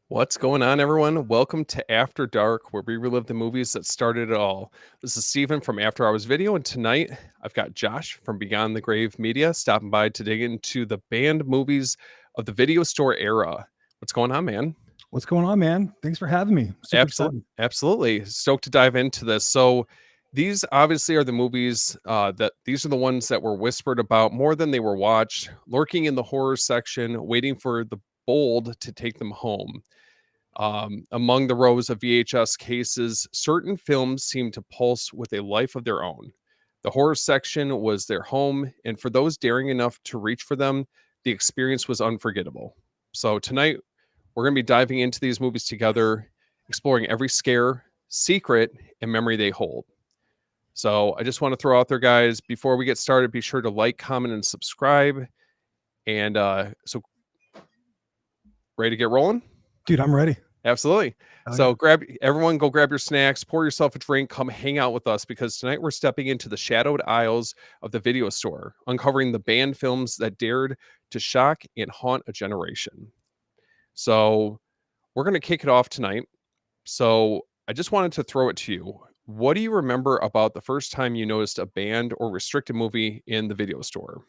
What's going on, everyone? Welcome to After Dark, where we relive the movies that started it all. This is Steven from After Hours Video, and tonight I've got Josh from Beyond the Grave Media stopping by to dig into the banned movies of the video store era. What's going on, man? What's going on, man? Thanks for having me. Super Absolutely, excited. absolutely. Stoked to dive into this. So, these obviously are the movies that these are the ones that were whispered about more than they were watched, lurking in the horror section, waiting for the bold to take them home. Among the rows of VHS cases, certain films seemed to pulse with a life of their own. The horror section was their home, and for those daring enough to reach for them, the experience was unforgettable. So, tonight, we're going to be diving into these movies together, exploring every scare, secret, and memory they hold. So, I just want to throw out there, guys, before we get started, be sure to like, comment, and subscribe. And ready to get rolling? Dude, I'm ready. Absolutely. Oh, So everyone go grab your snacks, pour yourself a drink, come hang out with us because tonight we're stepping into the shadowed aisles of the video store, uncovering the banned films that dared to shock and haunt a generation. So we're going to kick it off tonight. So I just wanted to throw it to you. What do you remember about the first time you noticed a banned or restricted movie in the video store?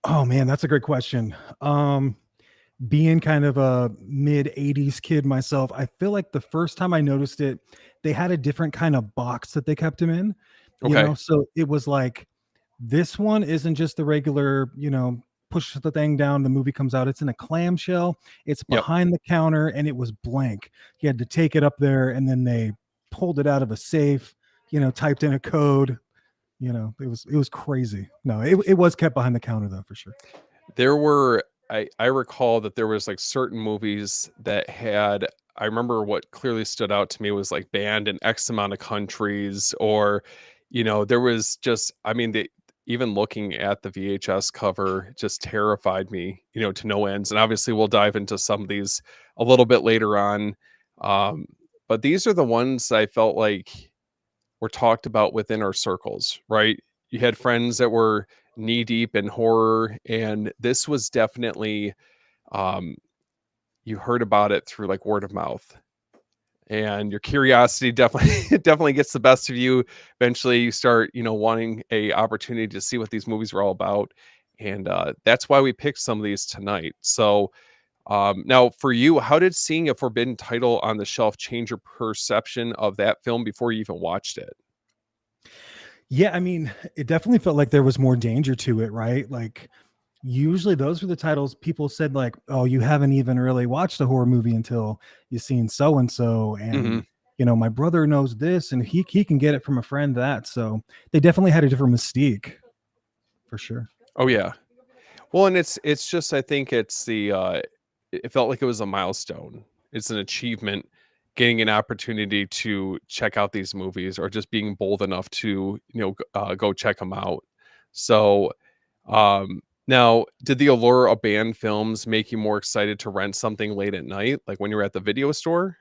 oh man, that's a great question. Being kind of a mid 80s kid myself, I feel like the first time I noticed it, they had a different kind of box that they kept him in, Okay. so it was like this one isn't just the regular, push the thing down, the movie comes out. It's in a clamshell, it's Yep. behind the counter, and it was blank. You had to take it up there, and then they pulled it out of a safe, typed in a code. It was crazy. No, it was kept behind the counter though, for sure. There were I recall that there was like certain movies that had I remember what clearly stood out to me was like banned in X amount of countries or there was just I mean even looking at the VHS cover just terrified me, to no ends. And obviously we'll dive into some of these a little bit later on. Um, but these are the ones I felt like were talked about within our circles, right? You had friends that were knee deep in horror, and this was definitely um, you heard about it through like word of mouth, and your curiosity definitely definitely gets the best of you. Eventually, you start wanting a opportunity to see what these movies were all about, and that's why we picked some of these tonight. So. Now, for you, how did seeing a forbidden title on the shelf change your perception of that film before you even watched it? Yeah, I mean, it definitely felt like there was more danger to it, right? Like usually those were the titles people said like, "Oh, you haven't even really watched a horror movie until you've seen so and so Hmm. and my brother knows this and he can get it from a friend that." So, they definitely had a different mystique for sure. Oh yeah. Well, and it's just I think it's it felt like it was a milestone. It's an achievement getting an opportunity to check out these movies or just being bold enough to, go check them out. So, now did the allure of banned films make you more excited to rent something late at night, like when you were at the video store?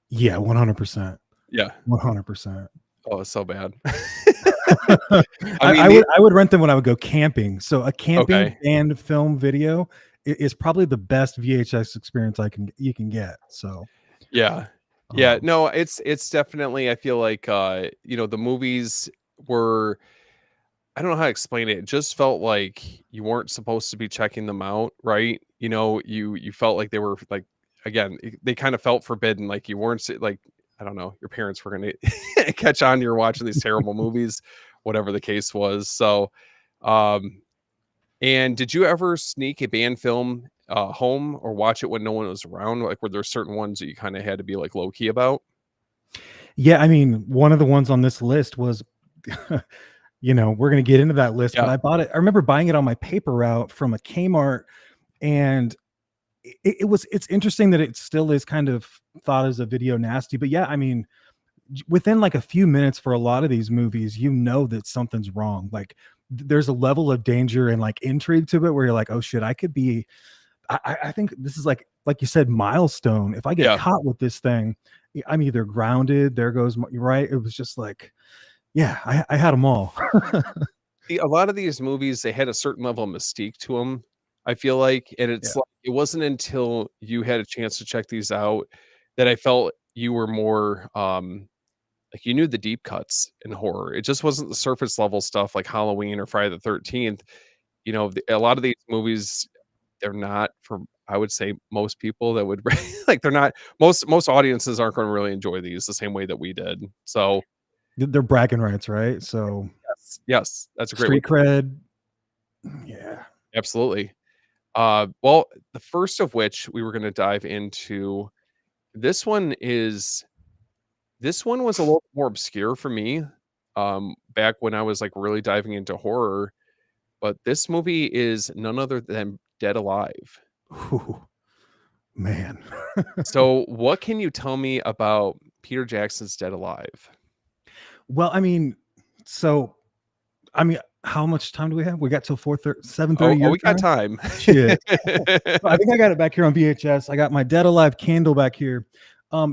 Yeah, 100%. Yeah. 100%. Oh, it's so bad. I, I mean, I would I would rent them when I would go camping. So a camping okay. and film video is probably the best VHS experience you can get. So Yeah. Yeah, um, no, it's definitely I feel like the movies were I don't know how to explain it. It just felt like you weren't supposed to be checking them out, right? You felt like they were like again, they kind of felt forbidden like you weren't like I don't know, your parents were going to catch on you're watching these terrible movies, whatever the case was. So, um and did you ever sneak a banned film home or watch it when no one was around? Like were there certain ones that you kind of had to be like low key about? yeah, I mean, one of the ones on this list was we're going to get into that list, but Yeah. I bought it. I remember buying it on my paper route from a Kmart, and it's interesting that it still is kind of thought as a video nasty, but yeah, I mean, within like a few minutes for a lot of these movies, that something's wrong. Like there's a level of danger and like intrigue to it where you're like, oh shit, I could be. I think this is like you said, milestone. If I get Yeah. caught with this thing, I'm either grounded. There goes my, right. It was just like, yeah, I had them all. A lot of these movies, they had a certain level of mystique to them. I feel like, and Yeah. it's like it wasn't until you had a chance to check these out that I felt you were more, like, you knew the deep cuts in horror. It just wasn't the surface level stuff like Halloween or Friday the 13th. You know, a lot of these movies, they're not for, I would say, most people that would like, they're not, most audiences aren't gonna really enjoy these the same way that we did. So, They're bragging rights, right? So yes, yes, that's a great way street to put it. cred. Yeah. Absolutely. Well, the first of which we were gonna dive into, this one is this one was a little more obscure for me, back when I was, like, really diving into horror, but this movie is none other than Dead Alive. Ooh, man. So, what can you tell me about Peter Jackson's Dead Alive? Well, I mean, so I mean, how much time do we have? We got till 4:30, 7:30 Oh, your we got time? time. Shit. So I think I got it back here on VHS. I got my Dead Alive candle back here.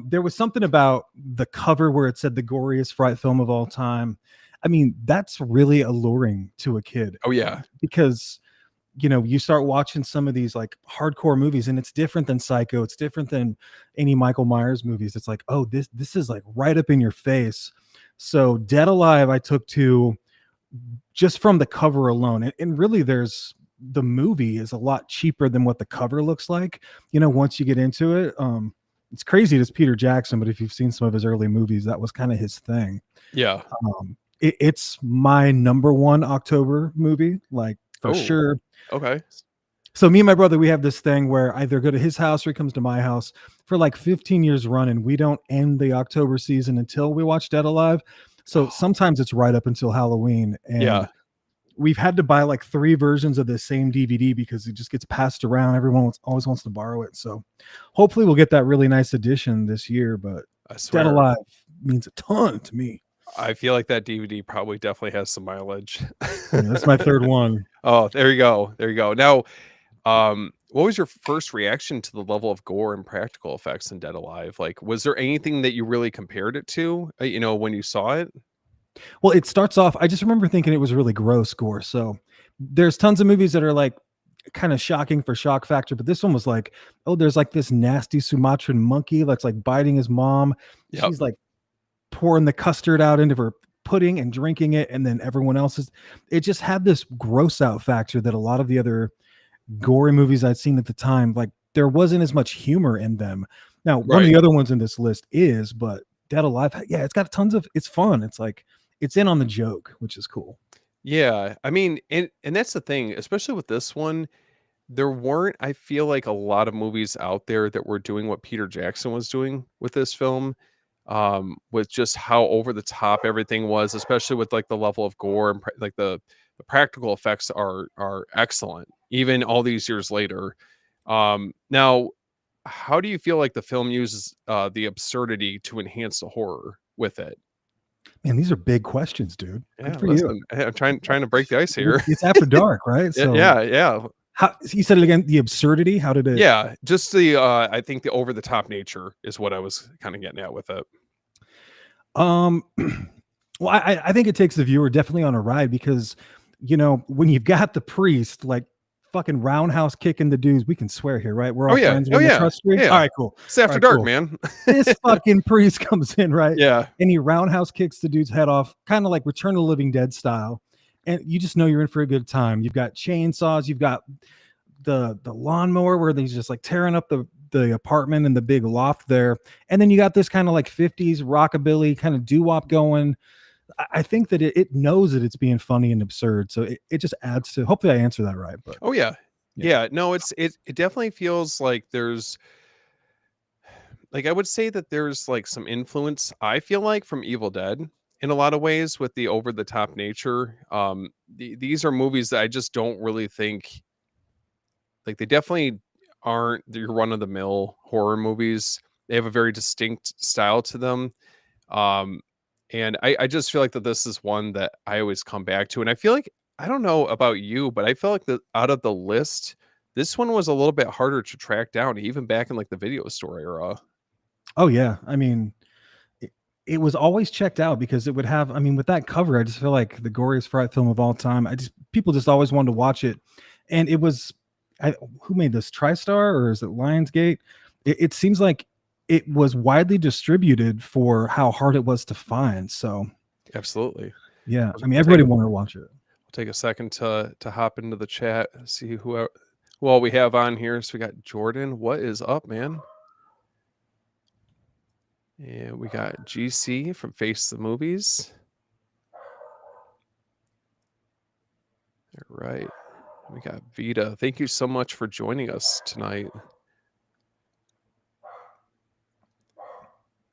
There was something about the cover where it said the goriest fright film of all time. I mean, that's really alluring to a kid Oh, yeah. because you start watching some of these like hardcore movies and it's different than Psycho. It's different than any Michael Myers movies. It's like, oh, this is like right up in your face. So Dead Alive, I took to just from the cover alone. And really there's the movie is a lot cheaper than what the cover looks like. Once you get into it, it's crazy. It's Peter Jackson, but if you've seen some of his early movies, that was kind of his thing. Yeah. It's my number one October movie, like for Oh, sure. okay. So me and my brother, we have this thing where either go to his house or he comes to my house for like 15 years running. We don't end the October season until we watch Dead Alive. So Oh, sometimes it's right up until Halloween. yeah. And we've had to buy like 3 versions of the same DVD because it just gets passed around. Everyone always wants to borrow it. So hopefully we'll get that really nice edition this year. But I Dead swear. Alive means a ton to me. I feel like that DVD probably definitely has some mileage. Yeah, that's my third one. Oh, there you go. There you go. Now, what was your first reaction to the level of gore and practical effects in Dead Alive? Like, was there anything that you really compared it to, when you saw it? Well, it starts off, I just remember thinking it was really gross gore. So there's tons of movies that are like kind of shocking for shock factor, but this one was like, oh, there's like this nasty Sumatran monkey that's like biting his mom. Yep. She's like pouring the custard out into her pudding and drinking it, and then everyone else is. It just had this gross out factor that a lot of the other gory movies I'd seen at the time, like there wasn't as much humor in them. Now, one of Right. the other ones in this list is, but Dead Alive, yeah, it's got tons of, it's fun. It's like it's in on the joke, which is cool. Yeah. I mean, and that's the thing, especially with this one, there weren't, I feel like, a lot of movies out there that were doing what Peter Jackson was doing with this film, with just how over the top everything was, especially with like the level of gore and like the practical effects are excellent, even all these years later. Now, how do you feel like the film uses the absurdity to enhance the horror with it? Man, these are big questions, dude. Good Yeah, for you. listen, I'm trying to break the ice here. It's after dark, right? Yeah, So yeah, yeah. how you said it again? The absurdity. How did it? Yeah, just the, I think the over the top nature is what I was kinda getting at with it. Um, well, I think it takes the viewer definitely on a ride because, when you've got the priest like fucking roundhouse kicking the dudes, we can swear here, right? We're Oh, all yeah. friends. Oh, We're in the yeah. trust tree. All Yeah. right, cool. It's All after right, dark, cool. man. This fucking priest comes in, right? Yeah. And he roundhouse kicks the dude's head off, kind of like Return of the Living Dead style. And you just know you're in for a good time. You've got chainsaws, you've got the lawnmower where he's just like tearing up the apartment and the big loft there. And then you got this kind of like 50s rockabilly kind of doo-wop going. I think that it knows that it's being funny and absurd. So it just adds to, hopefully I answer that right. But Oh, yeah. yeah. Yeah, no, it definitely feels like there's, like, I would say that there's, like, some influence, I feel like, from Evil Dead in a lot of ways with the over the top nature. These are movies that I just don't really think, like, they definitely aren't your run of the mill horror movies. They have a very distinct style to them. Um, and I just feel like that this is one that I always come back to. And I feel like, I don't know about you, but I feel like that out of the list, this one was a little bit harder to track down, even back in like the video store era. Oh yeah. I mean, it was always checked out because it would have, I mean, with that cover, I just feel like the goriest fright film of all time. People just always wanted to watch it. And I, who made this, TriStar or is it Lionsgate? It seems like it was widely distributed for how hard it was to find. So Absolutely. yeah, I mean We'll take everybody wanted to watch it. we'll take a second to hop into the chat, see who all we have on here. So we got Jordan. What is up, man? And we got GC from Face the Movies. All right. We got Vita. Thank you so much for joining us tonight.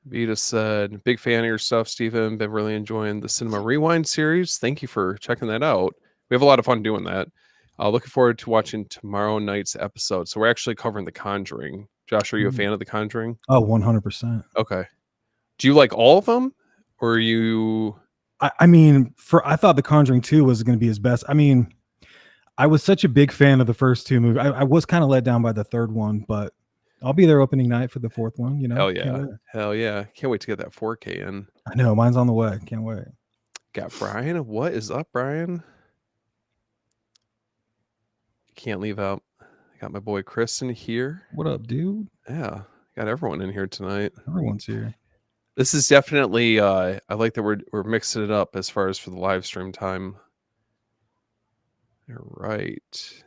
Vita said, big fan of your stuff, Stephen. Been really enjoying the Cinema Rewind series. Thank you for checking that out. We have a lot of fun doing that. Looking forward to watching tomorrow night's episode. So we're actually covering The Conjuring. Josh, are you a fan of The Conjuring? Oh, 100%. Okay. Do you like all of them? Or are you... I mean, I thought The Conjuring 2 was going to be his best. I mean, I was such a big fan of the first two movies. I was kind of let down by the third one, but I'll be there opening night for the fourth one. You know, Hell yeah. Hell yeah. Can't wait to get that 4K in. I know, mine's on the way. Can't wait. Got Brian. What is up, Brian? Can't leave out. I got my boy Kristen here. What up, dude? Yeah. Got everyone in here tonight. Everyone's here. This is definitely I like that we're mixing it up as far as for the live stream time. All right.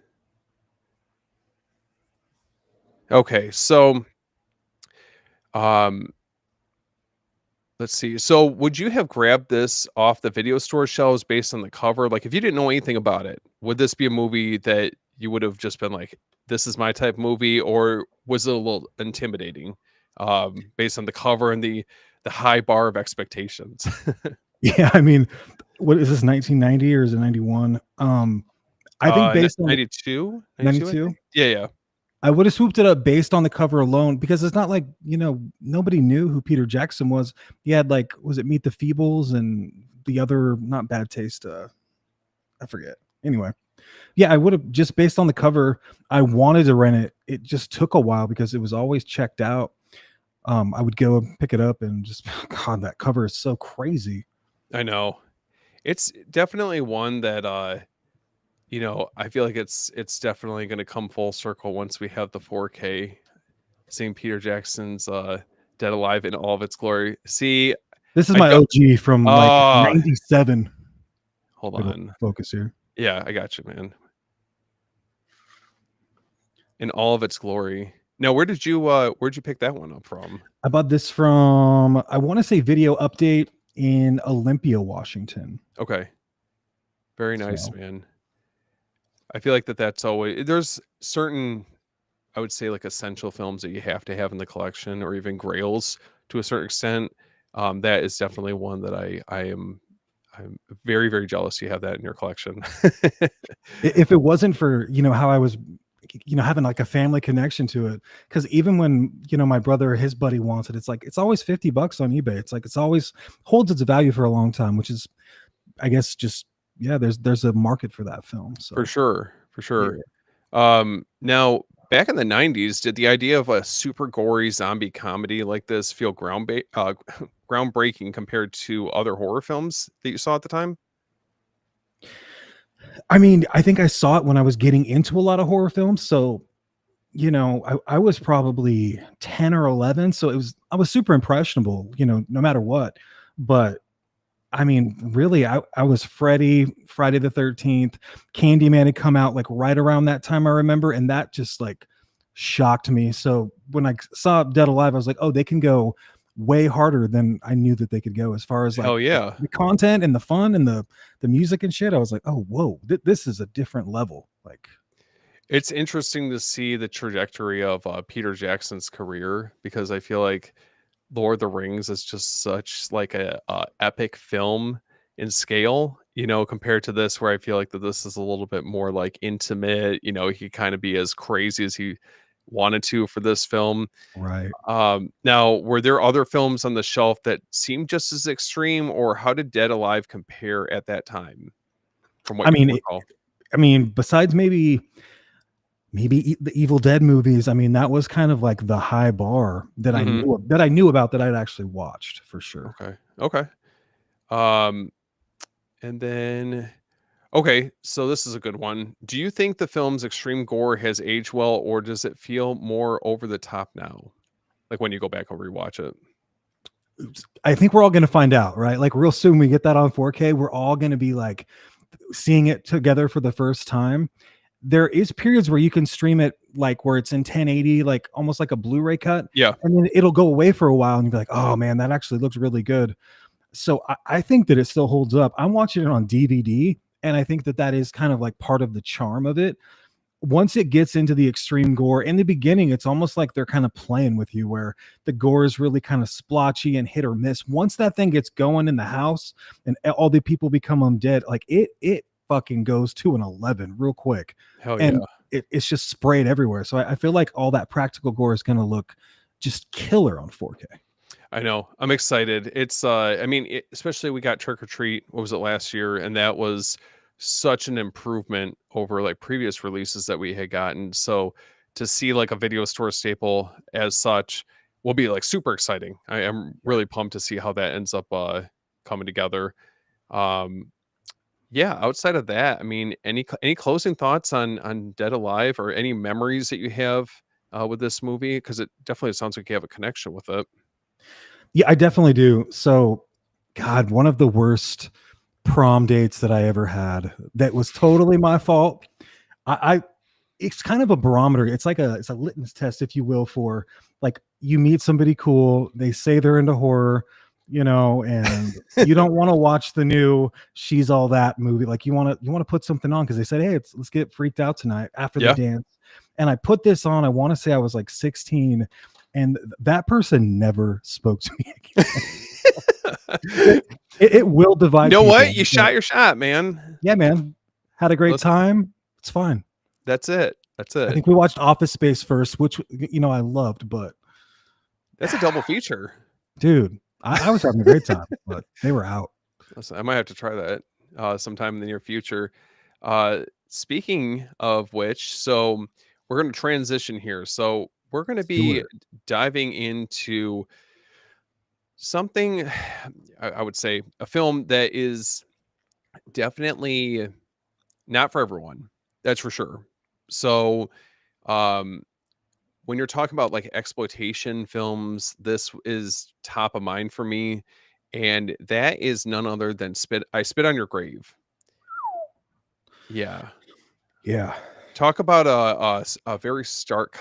Okay, so let's see. So would you have grabbed this off the video store shelves based on the cover? Like if you didn't know anything about it, would this be a movie that you would have just been like, this is my type of movie, or was it a little intimidating based on the cover and the high bar of expectations? Yeah, I mean, what is this, 1990 or is it 91? I think based on 92? 92. Yeah. I would have swooped it up based on the cover alone, because it's not like, you know, nobody knew who Peter Jackson was. He had, like, was it Meet the Feebles and the other, not Bad Taste, I forget. Anyway, yeah, I would have, just based on the cover, I wanted to rent it. It just took a while because it was always checked out. I would go and pick it up and just, God, that cover is so crazy. I know. It's definitely one that you know, I feel like it's definitely going to come full circle once we have the 4K, seeing Peter Jackson's Dead Alive in all of its glory. See, this is my OG from like 97. Hold on. Focus here. Yeah, I got you, man. In all of its glory. Now, where'd you pick that one up from? I bought this from, I want to say Video Update in Olympia, Washington. Okay. Very nice, man. I feel like that's always, there's certain, I would say, like essential films that you have to have in the collection, or even grails to a certain extent. That is definitely one that I'm very, very jealous you have that in your collection. If it wasn't for, you know, how I was, you know, having like a family connection to it, because even when, you know, my brother or his buddy wants it, it's like, it's always $50 on eBay. It's like, it's always holds its value for a long time, which is, I guess, just, yeah, there's a market for that film. So for sure. Yeah. Now, back in the 90s, did the idea of a super gory zombie comedy like this feel groundbreaking compared to other horror films that you saw at the time? I mean, I think I saw it when I was getting into a lot of horror films. So, you know, I was probably 10 or 11. So I was super impressionable, you know, no matter what. But I mean, really, I was Friday the 13th. Candyman had come out like right around that time, I remember. And that just like shocked me. So when I saw Dead Alive, I was like, oh, they can go way harder than I knew that they could go as far as like the content and the fun and the music and shit. I was like, oh, whoa, this is a different level. Like, it's interesting to see the trajectory of Peter Jackson's career, because I feel like Lord of the Rings is just such like a epic film in scale, you know, compared to this, where I feel like that this is a little bit more like intimate. You know, he could kind of be as crazy as he wanted to for this film. right. Now, were there other films on the shelf that seemed just as extreme, or how did Dead Alive compare at that time? From what you recall? I mean, besides maybe the Evil Dead movies, I mean, that was kind of like the high bar that I knew about, that I'd actually watched for sure. Okay. And then, Okay, so this is a good one. Do you think the film's extreme gore has aged well, or does it feel more over the top now? Like when you go back and rewatch it? I think we're all going to find out, right? Like real soon we get that on 4K, we're all going to be like seeing it together for the first time. There is periods where you can stream it like where it's in 1080, like almost like a Blu-ray cut, Yeah. and then it'll go away for a while and you'll be like, oh man, that actually looks really good. So I think that it still holds up. I'm watching it on DVD, and I think that that is kind of like part of the charm of it. Once it gets into the extreme gore in the beginning, it's almost like they're kind of playing with you where the gore is really kind of splotchy and hit or miss. Once that thing gets going in the house and all the people become undead, like it fucking goes to an 11 real quick. Hell yeah. And it's just sprayed everywhere. So I feel like all that practical gore is going to look just killer on 4K. I know. I'm excited. It's I mean, especially we got Trick or Treat, what was it, last year, and that was such an improvement over like previous releases that we had gotten. So to see like a video store staple as such will be like super exciting. I am really pumped to see how that ends up coming together. Um yeah, outside of that, I mean, any closing thoughts on Dead Alive, or any memories that you have with this movie, because it definitely sounds like you have a connection with it. Yeah, I definitely do. So, God, one of the worst prom dates that I ever had that was totally my fault. I it's kind of a barometer. It's a litmus test, if you will, for like you meet somebody cool, they say they're into horror, and you don't want to watch the new She's All That movie. Like you want to put something on because they said, hey, let's get freaked out tonight after the Yeah. dance. And I put this on. I want to say I was like 16, and that person never spoke to me again. It will You divide know people. what? You shot your shot, man. Yeah, man. Had a great Listen, time. It's fine. that's it. That's I it. think we watched Office Space first, which I loved, but That's a double feature. dude, I was having a great time, but they were out. Listen, I might have to try that sometime in the near future. Speaking of which, so we're going to transition here. So we're going to Do be it. diving into something, I would say, a film that is definitely not for everyone. That's for sure. So, um, when you're talking about like exploitation films, this is top of mind for me. And that is none other than I Spit on Your Grave. Yeah. Yeah, Talk about a very stark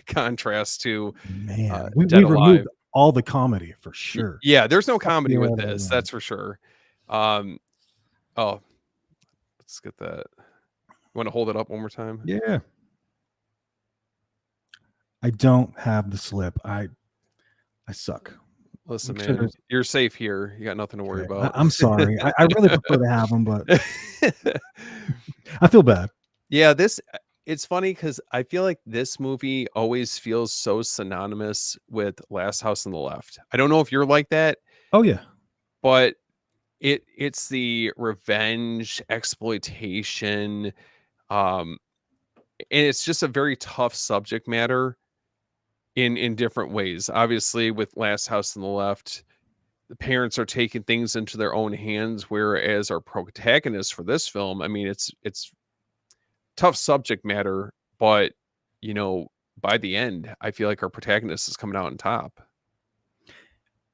contrast to man. We Dead Alive. removed all the comedy for sure. Yeah, there's no Sucked the comedy air with out of the this. room. That's for sure. Um, oh, let's get that. You want to hold it up one more time? Yeah. I don't have the slip. I suck. Listen, Make sure man, there's you're safe here. You got nothing to worry okay. about. I'm sorry. I really prefer to have them, but I feel bad. Yeah, it's funny because I feel like this movie always feels so synonymous with Last House on the Left. I don't know if you're like that, Oh yeah. but it's the revenge exploitation, um, and it's just a very tough subject matter in different ways. Obviously, with Last House on the Left, the parents are taking things into their own hands, whereas our protagonist for this film, I mean, it's tough subject matter, but you know, by the end, I feel like our protagonist is coming out on top.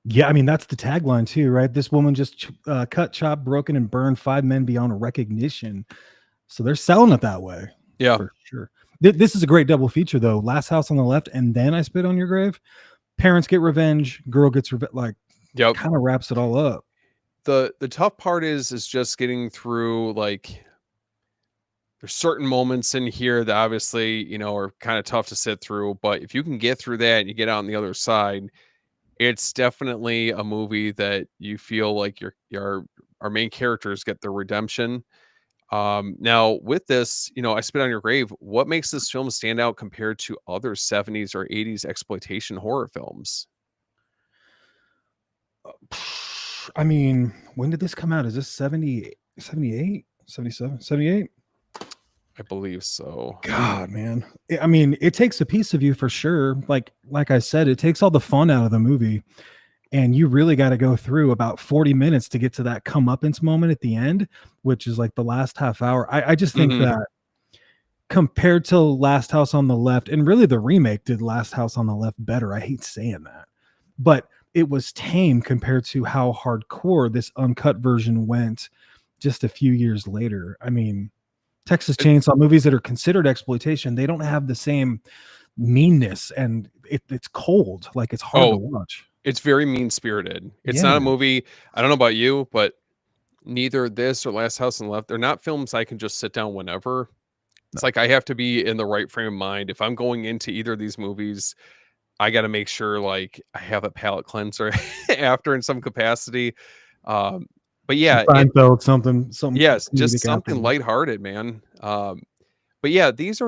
Yeah, I mean that's the tagline too, right? This woman just cut, chopped, broken, and burned 5 men beyond recognition. So they're selling it that way Yeah. for sure. This is a great double feature though. Last House on the Left, and then I Spit on Your Grave. Parents get revenge, girl gets revenge. Like, Yep. kind of wraps it all up. The tough part is just getting through, like, there's certain moments in here that obviously, are kind of tough to sit through, but if you can get through that and you get out on the other side, it's definitely a movie that you feel like your our main characters get their redemption. Now with this, I Spit on Your Grave, what makes this film stand out compared to other 70s or 80s exploitation horror films? I mean, when did this come out? Is this 70, 78, 77, 78? I believe so. God, man. I mean, it takes a piece of you for sure. Like I said, it takes all the fun out of the movie. and you really got to go through about 40 minutes to get to that comeuppance moment at the end, which is like the last half hour. I just think Mhm. that compared to Last House on the Left, and really the remake did Last House on the Left better. I hate saying that, but it was tame compared to how hardcore this uncut version went just a few years later. I mean, Texas It Chainsaw movies that are considered exploitation, they don't have the same meanness, and it's cold. Like, it's hard to oh, watch. it's very mean-spirited. It's Yeah, not a man. movie. I don't know about you, but neither this or Last House on the Left, they're not films I can just sit down whenever. No. It's like I have to be in the right frame of mind. If I'm going into either of these movies, I gotta make sure, like, I have a palate cleanser after in some capacity. Um, but Some yeah, Seinfeld, something, some yes, just comedic something afterwards. lighthearted, man. But yeah, these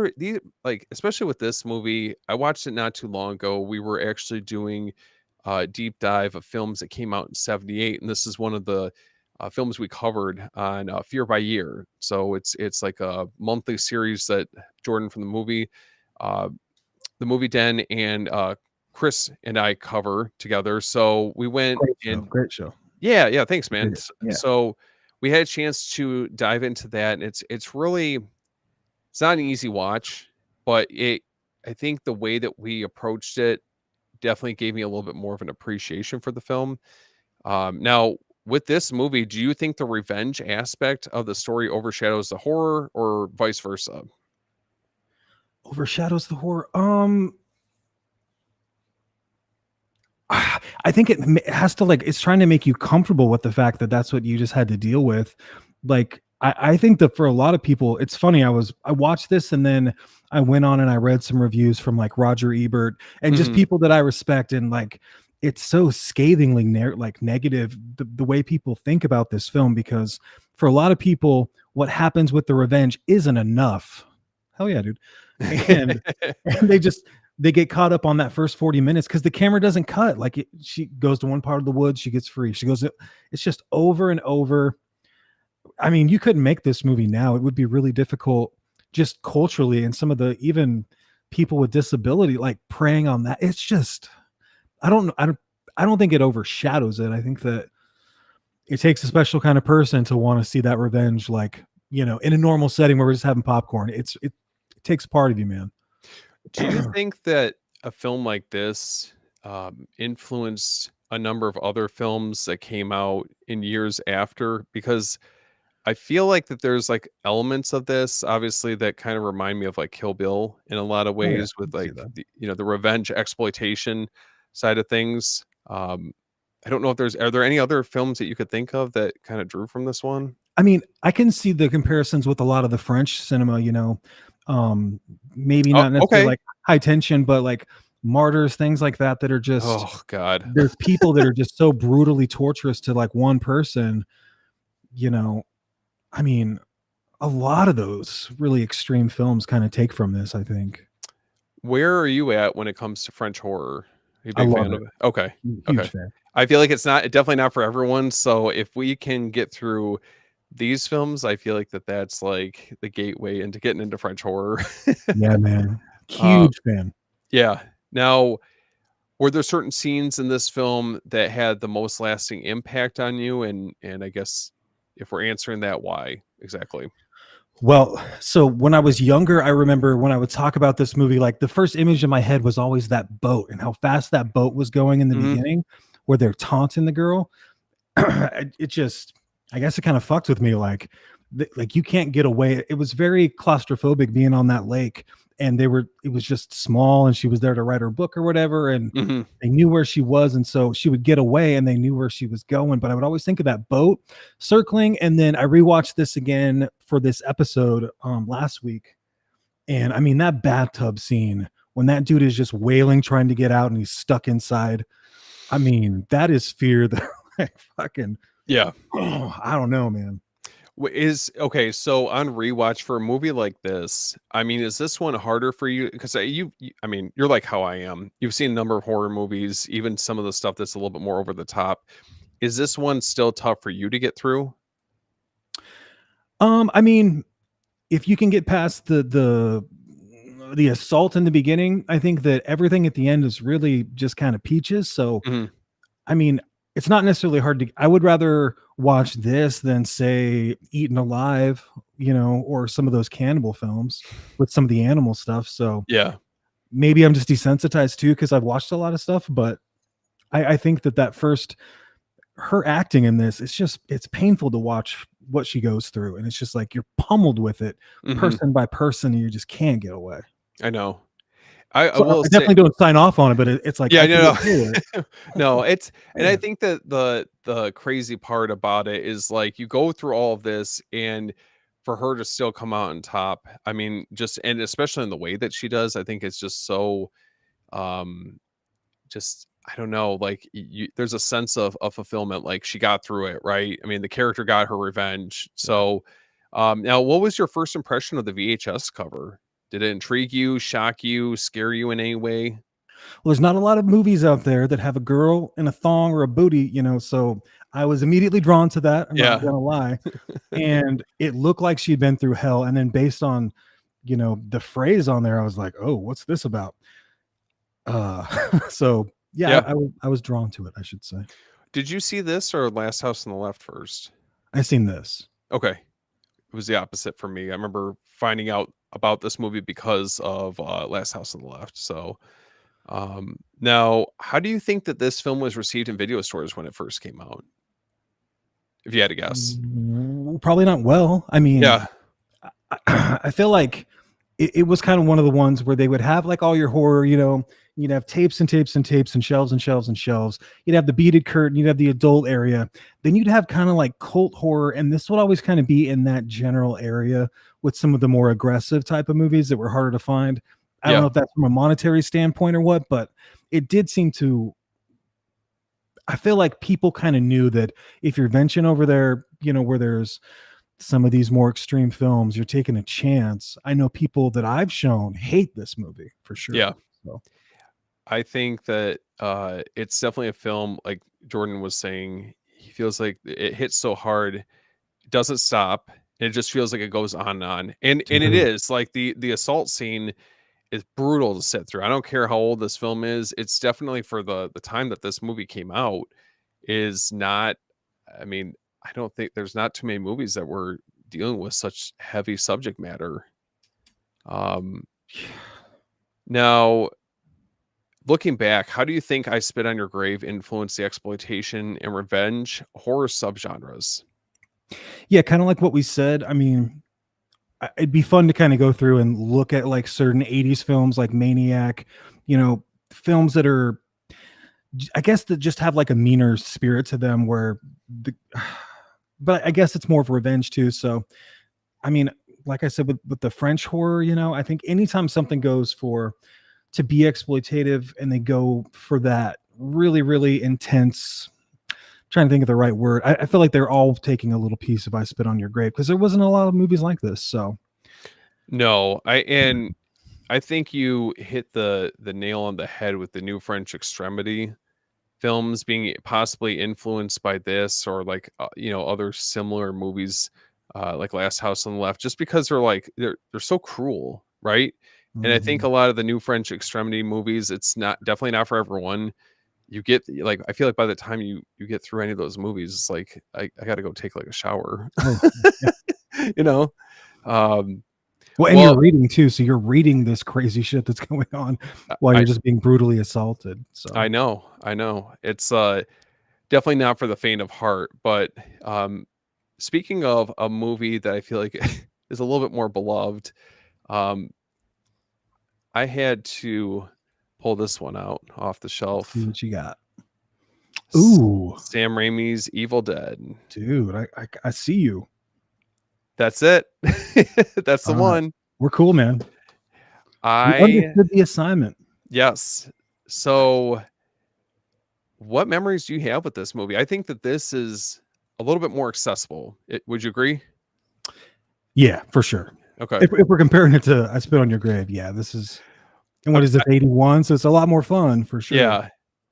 like, especially with this movie, I watched it not too long ago. We were actually doing a deep dive of films that came out in '78, and this is one of the films we covered on Fear by Year. So it's like a monthly series that Jordan from uh, the movie Den, and Chris and I cover together. So we went Great show, and great show. yeah, yeah, thanks, Did man. it. Yeah. So we had a chance to dive into that, and it's really it's not an easy watch, but it I think the way that we approached it definitely gave me a little bit more of an appreciation for the film. Now, with this movie, do you think the revenge aspect of the story overshadows the horror, or vice versa? Overshadows the horror. I think it has to, like, it's trying to make you comfortable with the fact that that's what you just had to deal with. Like, I think that for a lot of people, it's funny. I watched this, and then I went on and I read some reviews from like Roger Ebert and just Mhm. people that I respect, and like, it's so scathingly like negative, the way people think about this film, because for a lot of people, what happens with the revenge isn't enough. Hell yeah, dude. And and they get caught up on that first 40 minutes because the camera doesn't cut. Like, she goes to one part of the woods, she gets free. She goes, it's just over and over. I mean, you couldn't make this movie now. It would be really difficult just culturally, and some of the even people with disability like preying on that. It's just, I don't think it overshadows it. I think that it takes a special kind of person to want to see that revenge, like, in a normal setting where we're just having popcorn. It takes part of you, man. Do you think that a film like this influenced a number of other films that came out in years after? Because I feel like that there's like elements of this, obviously, that kind of remind me of like Kill Bill in a lot of Oh yeah, ways, I with can see like that. the revenge exploitation side of things. I don't know if are there any other films that you could think of that kind of drew from this one? I mean, I can see the comparisons with a lot of the French cinema, um, maybe Oh, not necessarily okay. like High Tension, but like Martyrs, things like that, that are just, Oh God. there's people that are just so brutally torturous to like one person, you know. I mean, a lot of those really extreme films kind of take from this, I think. Where are you at when it comes to French horror? Are you a I big love fan it. of it? Okay. Huge Okay. fan. I feel like it's definitely not for everyone. So if we can get through these films, I feel like that's like the gateway into getting into French horror. Yeah, man. uh, Huge fan. yeah. Now, were there certain scenes in this film that had the most lasting impact on you? And I guess if we're answering that, why exactly? Well, so when I was younger, I remember when I would talk about this movie, like the first image in my head was always that boat and how fast that boat was going in the Hmm. beginning, where they're taunting the girl. It just, I guess it kind of fucked with me. Like, like you can't get away. It was very claustrophobic being on that lake, and it was just small, and she was there to write her book or whatever, and Hmm. they knew where she was, and so she would get away, and they knew where she was going. But I would always think of that boat circling, and then I rewatched this again for this episode last week, and I mean that bathtub scene when that dude is just wailing trying to get out and he's stuck inside. I mean, that is fear that like fucking, Yeah. oh, I don't know, man. Is okay. So on rewatch for a movie like this, I mean, is this one harder for you? Because I mean, you're like how I am. You've seen a number of horror movies, even some of the stuff that's a little bit more over the top. Is this one still tough for you to get through? I mean, if you can get past the assault in the beginning, I think that everything at the end is really just kind of peaches. So Mhm. I mean, it's not necessarily hard to I would rather watch this than say Eaten Alive, or some of those cannibal films with some of the animal stuff. So Yeah. maybe I'm just desensitized too because I've watched a lot of stuff, but I think that first her acting in this, it's painful to watch what she goes through, and it's just like you're pummeled with it Mhm. person by person, and you just can't get away. I know. I So will I say definitely don't sign off on it, but it's like yeah, I can no, get through it. no. No, it's and I Yeah. think that the crazy part about it is, like, you go through all of this, and for her to still come out on top, I mean, just and especially in the way that she does, I think it's just so, um, just I don't know, like, there's a sense of fulfillment, like, she got through it, right? I mean, the character got her revenge. Yeah. So, now what was your first impression of the VHS cover? Did it intrigue you, shock you, scare you in any way? Well, there's not a lot of movies out there that have a girl in a thong or a booty, so I was immediately drawn to that. I'm not Yeah. gonna lie. And it looked like she'd been through hell. And then based on, the phrase on there, I was like, oh, what's this about? So yeah, Yeah. I was drawn to it, I should say. Did you see this or Last House on the Left first? I seen this. Okay. It was the opposite for me. I remember finding out about this movie because of, Last House on the Left. So, now how do you think that this film was received in video stores when it first came out? If you had to guess. Probably not well. I mean, Yeah. I feel like it was kind of one of the ones where they would have like all your horror, you'd have tapes and tapes and tapes and shelves and shelves and shelves. You'd have the beaded curtain, you'd have the adult area. Then you'd have kind of like cult horror. And this would always kind of be in that general area with some of the more aggressive type of movies that were harder to find. I don't Yeah. know if that's from a monetary standpoint or what, but it did seem to I feel like people kind of knew that if you're venturing over there, where there's some of these more extreme films, you're taking a chance. I know people that I've shown hate this movie for sure. Yeah. So I think that, it's definitely a film, like Jordan was saying, he feels like it hits so hard, it doesn't stop. It just feels like it goes on and on. And it dude, is, like, the assault scene is brutal to sit through. I don't care how old this film is. It's definitely for the time that this movie came out is not I mean, I don't think there's not too many movies that were dealing with such heavy subject matter. Um, now looking back, how do you think I Spit on Your Grave influenced the exploitation and revenge horror subgenres? yeah, kind of like what we said. I mean, it'd be fun to kind of go through and look at like certain 80s films like Maniac, films that are, I guess, that just have like a meaner spirit to them where but I guess it's more of revenge too. So I mean, like I said, with the French horror, I think anytime something goes for to be exploitative and they go for that really, really intense, trying to think of the right word. I feel like they're all taking a little piece of I Spit on Your Grave because there wasn't a lot of movies like this. So No, I think you hit the nail on the head with the New French Extremity films being possibly influenced by this or like other similar movies like Last House on the Left just because they're so cruel, right? And I think mhm. a lot of the New French Extremity movies, it's not definitely not for everyone. You get like I feel like by the time you get through any of those movies, it's like I got to go take like a shower. Oh, yeah. you know um Well, and you're well reading too, so you're reading this crazy shit that's going on while I you're just being brutally assaulted. So I know it's definitely not for the faint of heart, but speaking of a movie that I feel like is a little bit more beloved, um, I had to pull this one out off the let's see shelf. what you got. S- Ooh, Sam Raimi's Evil Dead. dude, I see you. That's it. That's the All right, one. we're cool, man. You I understood the assignment. yes. So, what memories do you have with this movie? I think that this is a little bit more accessible. Would you agree? Yeah, for sure. Okay. If we're comparing it to I Spit on Your Grave, yeah, this is and what is this, 81? So it's a lot more fun for sure. Yeah.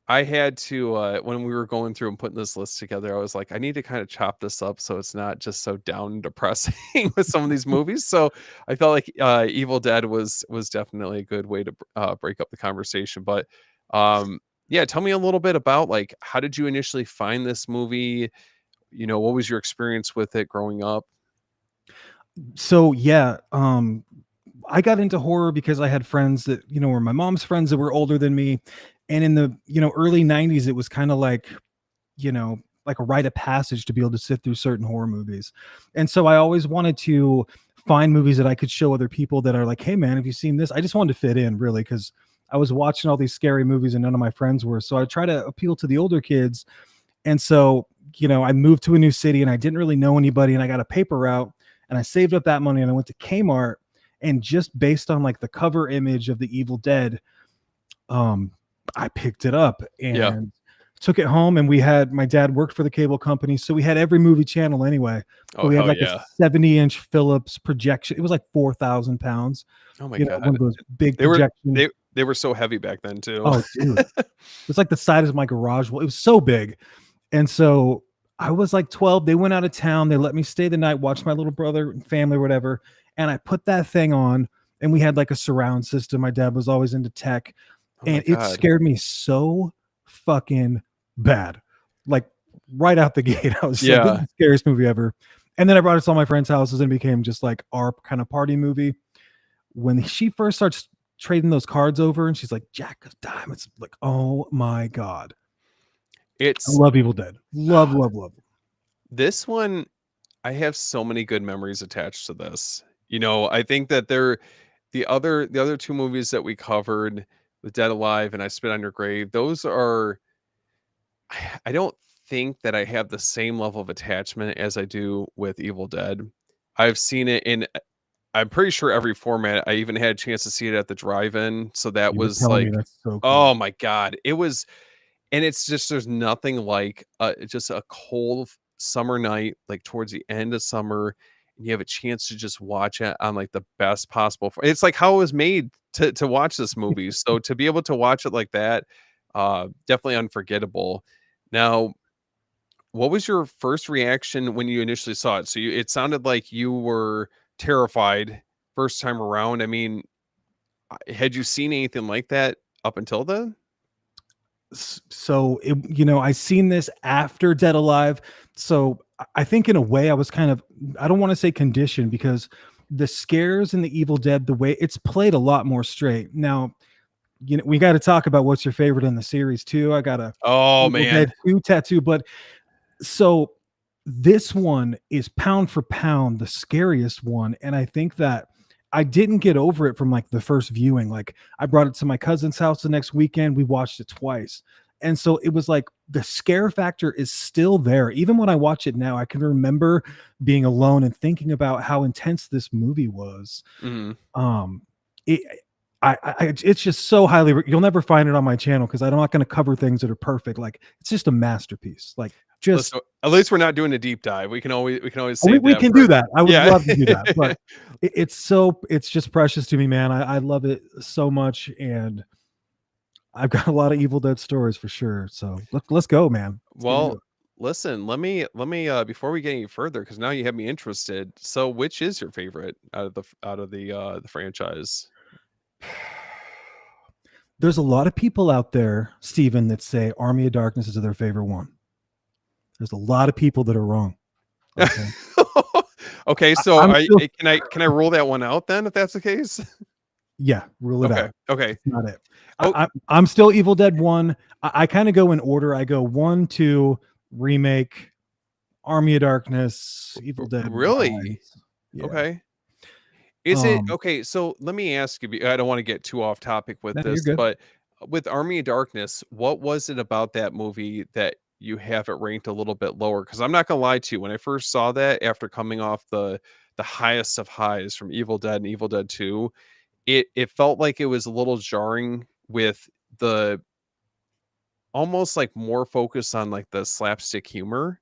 I had to when we were going through and putting this list together, I was like, I need to kind of chop this up so it's not just so down and depressing with some of these movies. So I felt like Evil Dead was definitely a good way to break up the conversation. But um Yeah, tell me a little bit about, like, how did you initially find this movie? What was your experience with it growing up? So yeah, I got into horror because I had friends that, were my mom's friends that were older than me. And in the, early 90s, it was kind of like a rite of passage to be able to sit through certain horror movies. And so I always wanted to find movies that I could show other people that are like, hey man, have you seen this? I just wanted to fit in really because I was watching all these scary movies and none of my friends were. So I try to appeal to the older kids. And so, I moved to a new city and I didn't really know anybody and I got a paper route and I saved up that money and I went to Kmart, and just based on like the cover image of the Evil Dead, um, I picked it up Yeah. and took it home. And my dad worked for the cable company, so we had every movie channel anyway. But Oh, we had hell like a yeah. 70-inch Philips projection. It was like 4,000 pounds. Oh my One god. of those big They were projection. they were so heavy back then too. Oh, dude, it was like the size of my garage wall. It was so big. And so I was like 12. They went out of town. They let me stay the night, watch my little brother and family, or whatever. And I put that thing on, and we had like a surround system. My dad was always into tech, Oh my and it god. scared me so fucking bad. Like right out the gate, I was like, this is Yeah. the scariest movie ever. And then I brought it to all my friends' houses and it became just like our kind of party movie. When she first starts trading those cards over and she's like, Jack of Diamonds, like, oh my God. I It's love Evil Dead. Love, love, love. this one, I have so many good memories attached to this. I think that the other two movies that we covered, The Dead Alive and I Spit on Your Grave, those are I don't think that I have the same level of attachment as I do with Evil Dead. I've seen it in I'm pretty sure every format. I even had a chance to see it at the drive-in, so that You were was telling me like, that's so oh cool. my god, it was. And it's just there's nothing like, just a cold summer night, like, towards the end of summer, and you have a chance to just watch it on, like, the best possible it's like how it was made to watch this movie, so to be able to watch it like that, definitely unforgettable. Now, what was your first reaction when you initially saw it? So it sounded like you were terrified first time around. I mean, had you seen anything like that up until then? So I seen this after Dead Alive. So I think in a way I was kind of, I don't want to say conditioned, because the scares in the Evil Dead, the way it's played a lot more straight. Now, we got to talk about what's your favorite in the series too. I got a Oh, Evil Dead man. 2 tattoo, but so this one is pound for pound the scariest one. And I think that I didn't get over it from like the first viewing. Like I brought it to my cousin's house the next weekend. We watched it twice. And so it was like the scare factor is still there. Even when I watch it now, I can remember being alone and thinking about how intense this movie was. Mhm. Um, it, it's just so you'll never find it on my channel because I'm not going to cover things that are perfect. Like it's just a masterpiece. Like just Listen, at least we're not doing a deep dive. We can always we, save we that can do for. that. I would Yeah. love to do that, but it's just precious to me, man. I love it so much, and I've got a lot of Evil Dead stories for sure. So let's go, man. Let's get into Well, it. listen, let me before we get any further, because now you have me interested. So which is your favorite out of the franchise? There's a lot of people out there, Steven, that say Army of Darkness is their favorite one. There's a lot of people that are wrong. Okay, Okay, so I'm still can I rule that one out then if that's the case? yeah, rule it Okay, out. okay. It's not it. Oh, I'm still Evil Dead one. I kind of go in order. I go one, two, remake, Army of Darkness, Evil Dead really? Rise. Yeah. Okay. Is it Um, okay? So let me ask you. I don't want to get too off topic with no, you're this, good. but with Army of Darkness, what was it about that movie that you have it ranked a little bit lower? Because I'm not gonna lie to you. When I first saw that, after coming off the highest of highs from Evil Dead and Evil Dead 2, it felt like it was a little jarring with the almost like more focus on like the slapstick humor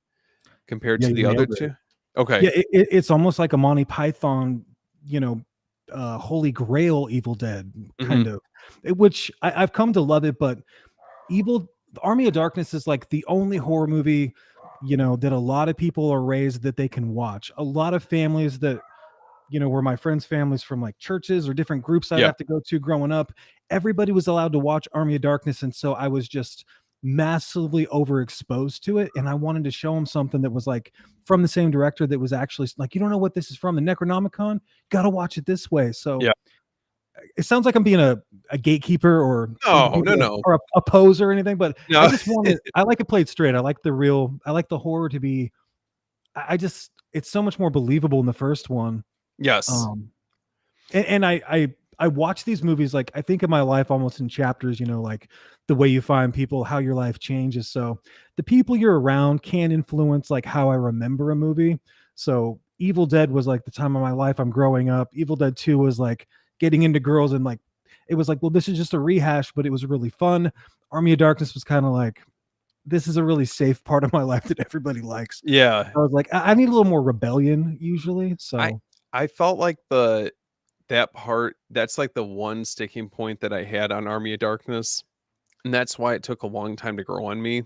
compared Yeah, to you the other nailed it. two. Okay. Yeah, it's almost like a Monty Python, you know, Holy Grail Evil Dead kind Hmm. of, which I've come to love it. But Evil Army of Darkness is like the only horror movie, that a lot of people are raised that they can watch. A lot of families that where my friends' families from like churches or different groups I'd Yeah. have to go to growing up, everybody was allowed to watch Army of Darkness. And so I was just massively overexposed to it. And I wanted to show them something that was like from the same director that was actually like, you don't know what this is from, the Necronomicon? Gotta watch it this way. So Yeah. it sounds like I'm being a gatekeeper or No, no, no. or a poser or anything, but I No. just wanted I like it played straight. I like the horror to be I just it's so much more believable in the first one. Yes. Um and I watch these movies like I think of my life almost in chapters, like the way you find people, how your life changes. So the people you're around can influence like how I remember a movie. So Evil Dead was like the time of my life I'm growing up. Evil Dead 2 was like getting into girls and like it was like, well, this is just a rehash, but it was really fun. Army of Darkness was kind of like this is a really safe part of my life that everybody likes. Yeah. I was like, I need a little more rebellion usually. I So I felt like that part, that's like the one sticking point that I had on Army of Darkness, and that's why it took a long time to grow on me,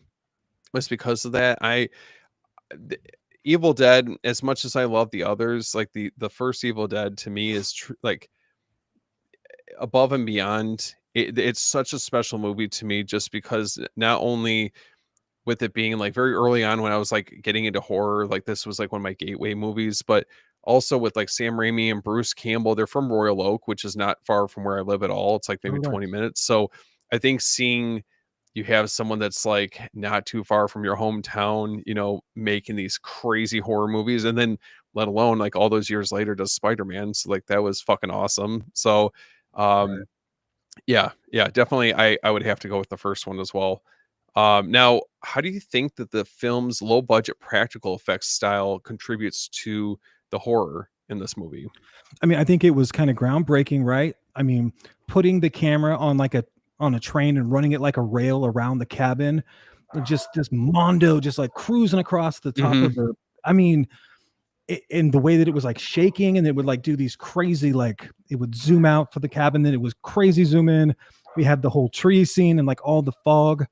was because of that. The Evil Dead, as much as I love the others, like the first Evil Dead to me is like above and beyond. It's such a special movie to me just because not only with it being like very early on when I was like getting into horror, like this was like one of my gateway movies, but also with like Sam Raimi and Bruce Campbell. They're from Royal Oak, which is not far from where I live at all. It's like oh, maybe 20 nice. minutes. So I think seeing you have someone that's like not too far from your hometown, making these crazy horror movies, and then let alone like all those years later does Spider-Man. So like that was fucking awesome. So Right. um yeah, yeah, definitely I would have to go with the first one as well. Now, how do you think that the film's low budget practical effects style contributes to the horror in this movie? I mean, I think it was kind of groundbreaking, right? I mean, putting the camera on a train and running it like a rail around the cabin, just this mondo just like cruising across the top Mhm. of the I mean, in the way that it was like shaking and it would like do these crazy like it would zoom out for the cabin, then it was crazy zoom in. We had the whole tree scene and like all the fog.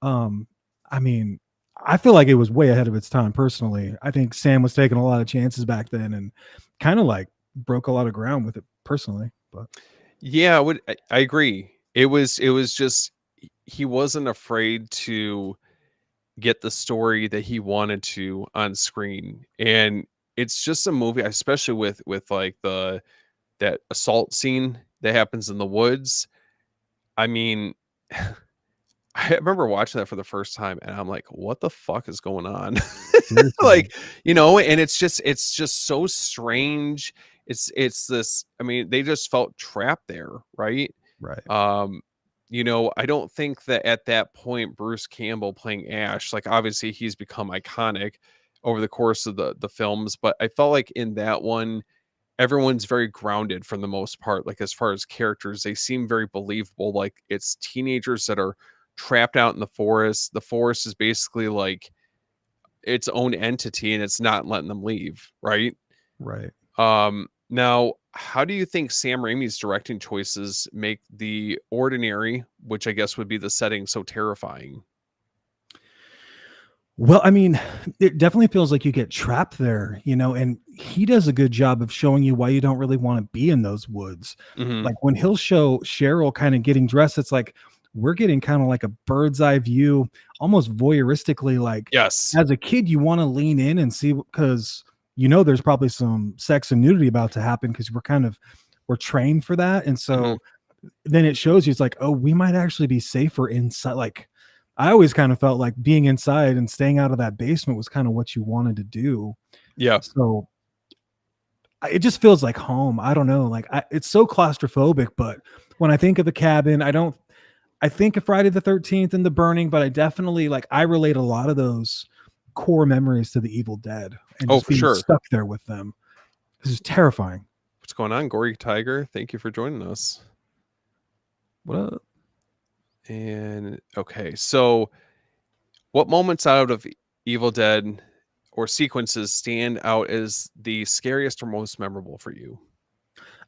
Um, I mean, I feel like it was way ahead of its time personally. I think Sam was taking a lot of chances back then and kind of like broke a lot of ground with it personally. But Yeah, I agree. It was just he wasn't afraid to get the story that he wanted to on screen. And it's just a movie, especially with like that assault scene that happens in the woods. I mean, I remember watching that for the first time and I'm like, what the fuck is going on? seriously, Like, and it's just so strange. It's this, I mean, they just felt trapped there, right? right, Um, I don't think that at that point Bruce Campbell playing Ash, like obviously he's become iconic over the course of the films, but I felt like in that one everyone's very grounded for the most part. Like as far as characters, they seem very believable. Like it's teenagers that are trapped out in the forest. The forest is basically like its own entity and it's not letting them leave, right? right. Now, how do you think Sam Raimi's directing choices make the ordinary, which I guess would be the setting, so terrifying? Well, I mean, it definitely feels like you get trapped there, and he does a good job of showing you why you don't really want to be in those woods. Hmm. Like when he'll show Cheryl kind of getting dressed, it's like we're getting kind of like a bird's eye view, almost voyeuristically. Like Yes. as a kid, you want to lean in and see because there's probably some sex and nudity about to happen because we're trained for that. And Hmm. so then it shows you it's like, oh, we might actually be safer inside. Like I always kind of felt like being inside and staying out of that basement was kind of what you wanted to do. Yeah. So it just feels like home. I don't know. Like it's so claustrophobic, but when I think of the cabin, I think of Friday the 13th and the burning, but I definitely like, I relate a lot of those core memories to the Evil Dead and Oh, just for being sure. stuck there with them. This is terrifying. What's going on, Gory Tiger? Thank you for joining us. What up? And okay, so what moments out of Evil Dead or sequences stand out as the scariest or most memorable for you?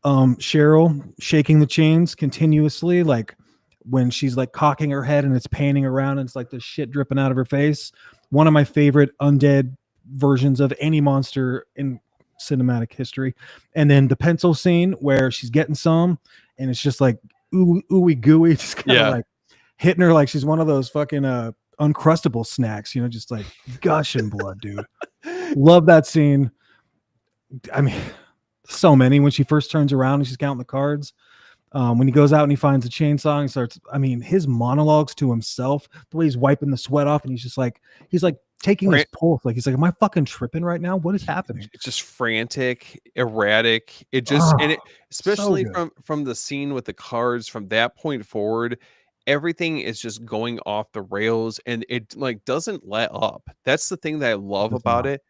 Cheryl shaking the chains continuously, like when she's like cocking her head and it's panning around and it's like the shit dripping out of her face. One of my favorite undead versions of any monster in cinematic history. And then the pencil scene where she's getting some, and it's just like ooey gooey, just kind of Yeah. like hitting her like she's one of those fucking uncrustable snacks, you know, just like gushing blood, dude. Love that scene. I mean, so many. When she first turns around and she's counting the cards, when he goes out and he finds a chainsaw and he starts, I mean, his monologues to himself, the way he's wiping the sweat off, and he's just like, he's like taking his pulse, like he's like, am I fucking tripping right now? What is happening? It's just frantic, erratic. It just, Oh, and it, so especially good. from the scene with the cards, from that point forward, everything is just going off the rails, and it like doesn't let up. That's the thing that I It love does about not. it.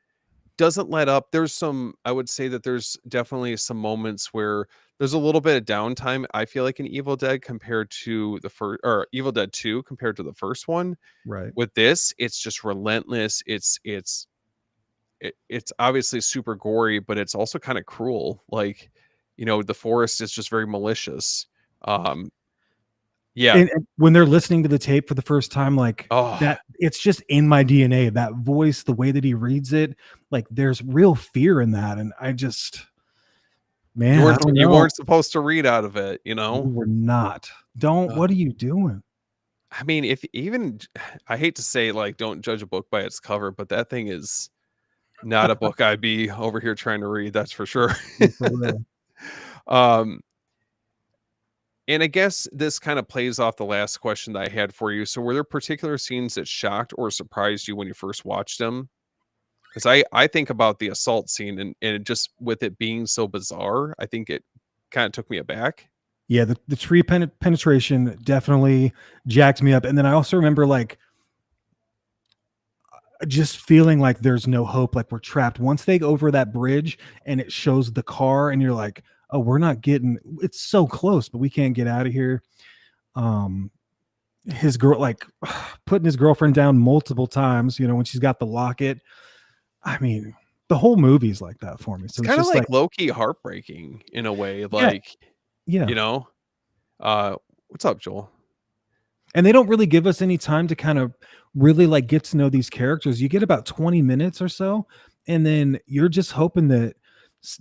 Doesn't let up. There's some, I would say that there's definitely some moments where there's a little bit of downtime, I feel like, in Evil Dead compared to the first, or Evil Dead 2 compared to the first one. Right. With this, it's just relentless. It's obviously super gory, but it's also kind of cruel. Like, the forest is just very malicious. Um, yeah. And when they're listening to the tape for the first time, like Oh, that, it's just in my DNA. That voice, the way that he reads it, like there's real fear in that. And I just, you man, I weren't don't you know. weren't supposed to read out of it, you You know? were not. Don't. Uh, What are you doing? I mean, if even I hate to say, like, don't judge a book by its cover, but that thing is not a book I'd be over here trying to read, that's for sure. For real. Um, and I guess this kind of plays off the last question that I had for you. So were there particular scenes that shocked or surprised you when you first watched them? Because I think about the assault scene, and it just with it being so bizarre, I think it kind of took me aback. Yeah, the tree penetration definitely jacked me up. And then I also remember like just feeling like there's no hope, like we're trapped. Once they go over that bridge and it shows the car, and you're like, oh, we're not getting, it's so close, but we can't get out of here. Um, his girl, like putting his girlfriend down multiple times, you know, when she's got the locket. I mean, the whole movie's like that for me. It's So it's kind of just like, like low key heartbreaking in a way, yeah, like, yeah. you know, what's up, Joel? And they don't really give us any time to kind of really like get to know these characters. You get about 20 minutes or so, and then you're just hoping that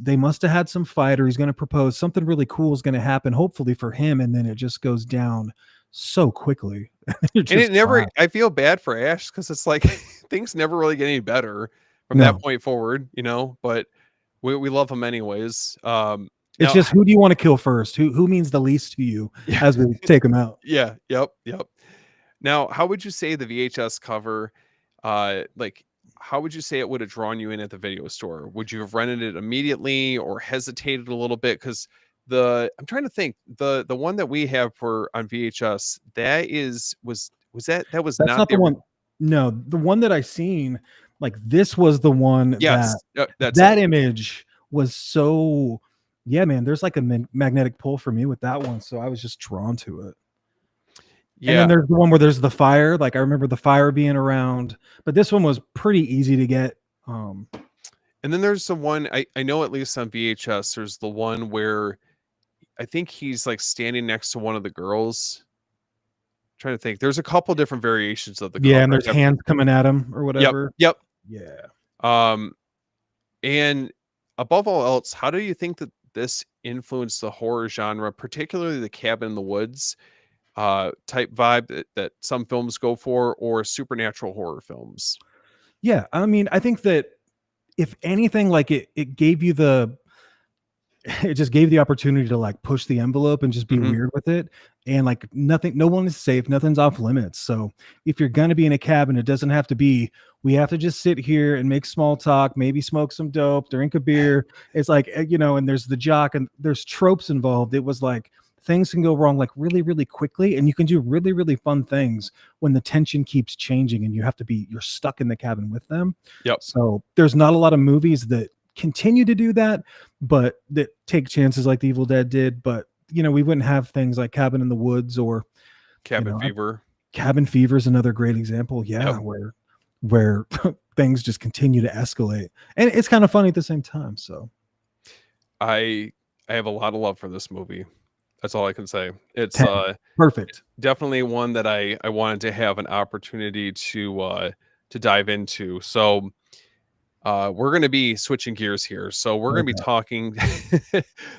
they must have had some fight, or he's going to propose something really cool is going to happen, hopefully for him, and then it just goes down so quickly. You're And it just never, trapped. I feel bad for Ash because it's like things never really get any better from that No, point forward, but we love him anyways. it's Now, just, who do you want to kill first? Who means the least to you yeah, as we take him out? yeah, yep. Now, how would you say the VHS cover, like, how would you say it would have drawn you in at the video store? Would you have rented it immediately or hesitated a little bit? Because I'm trying to think, the one that we have for on VHS, that was That's not not the the one. No, the one that I seen, like this was the one that yes, that's it. that image was so, yeah, man, there's like a magnetic pull for me with that one. So I was just drawn to it. And then Yeah. there's the one where there's the fire. Like I remember the fire being around, but this one was pretty easy to get. Um, And then there's the one I know, at least on VHS, there's the one where I think he's like standing next to one of the girls. Trying to think. There's a couple different variations of the yeah, cover. and I'd there's have hands coming at him or Yep, whatever. yep. Yeah. Um, and above all else, how do you think that this influenced the horror genre, particularly the cabin in the woods type vibe that some films go for, or supernatural horror films? Yeah. I mean, I think that if anything, like it gave you the, it just gave the opportunity to like push the envelope and just be Hmm. weird with it. And like nothing, no one is safe, nothing's off limits. So if you're gonna be in a cabin, it doesn't have to be, we have to just sit here and make small talk, maybe smoke some dope, drink a beer. It's like, you know, and there's the jock and there's tropes involved. It was like things can go wrong like really, really quickly, and you can do really, really fun things when the tension keeps changing and you have to be, you're stuck in the cabin with them. Yep. So there's not a lot of movies that continue to do that, but that take chances like the Evil Dead did. But you know, we wouldn't have things like Cabin in the Woods, or you Cabin know, Fever. Cabin Fever is another great example. Yep. Yeah, where things just continue to escalate, and it's kind of funny at the same time. So I I have a lot of love for this movie. That's all I can say. It's 10, perfect. definitely one that I wanted to have an opportunity to dive into. So we're going to be switching gears here. So we're going to be Okay. talking.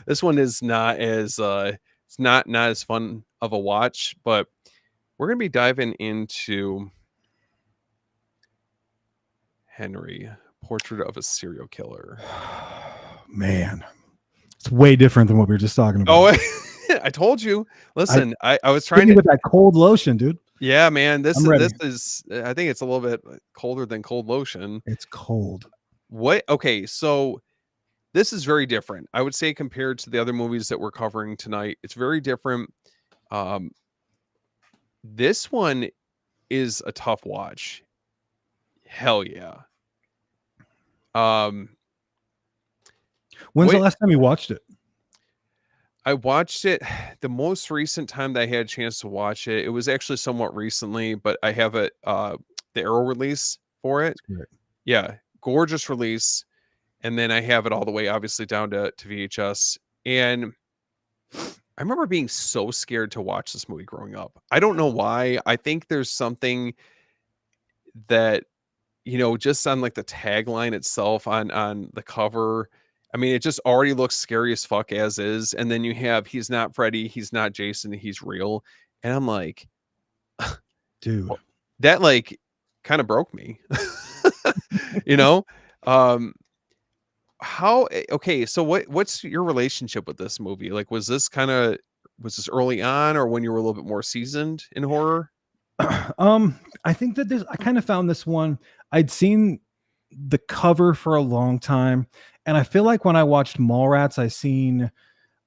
This one is not as it's not as fun of a watch, but we're going to be diving into Henry, Portrait of a Serial Killer. Man, it's way different than what we were just talking Oh, about. I told you. I Listen, I was Hit trying me to. with that cold lotion, dude. Yeah, man. I'm ready. This is. I think it's a little bit colder than cold lotion. It's cold. What? Okay, so this is very different. I would say compared to the other movies that we're covering tonight, it's very different. Um, this one is a tough watch. Hell yeah. Um, When's the what last time you watched it? I watched it the most recent time that I had a chance to watch it. It was actually somewhat recently, but I have it the Arrow release for it. It's great. Yeah, gorgeous release. And then I have it all the way obviously down to VHS. And I remember being so scared to watch this movie growing up. I don't know why. I think there's something that, just on like the tagline itself on the cover. I mean, it just already looks scary as fuck as is. And then you have he's not Freddy, he's not Jason, he's real. And I'm like, Dude. that like kind of broke me. you know? Um okay, so what's your relationship with this movie? Like was this early on or when you were a little bit more seasoned in horror? I think that I kind of found this one. I'd seen the cover for a long time, and I feel like when I watched Mallrats, I seen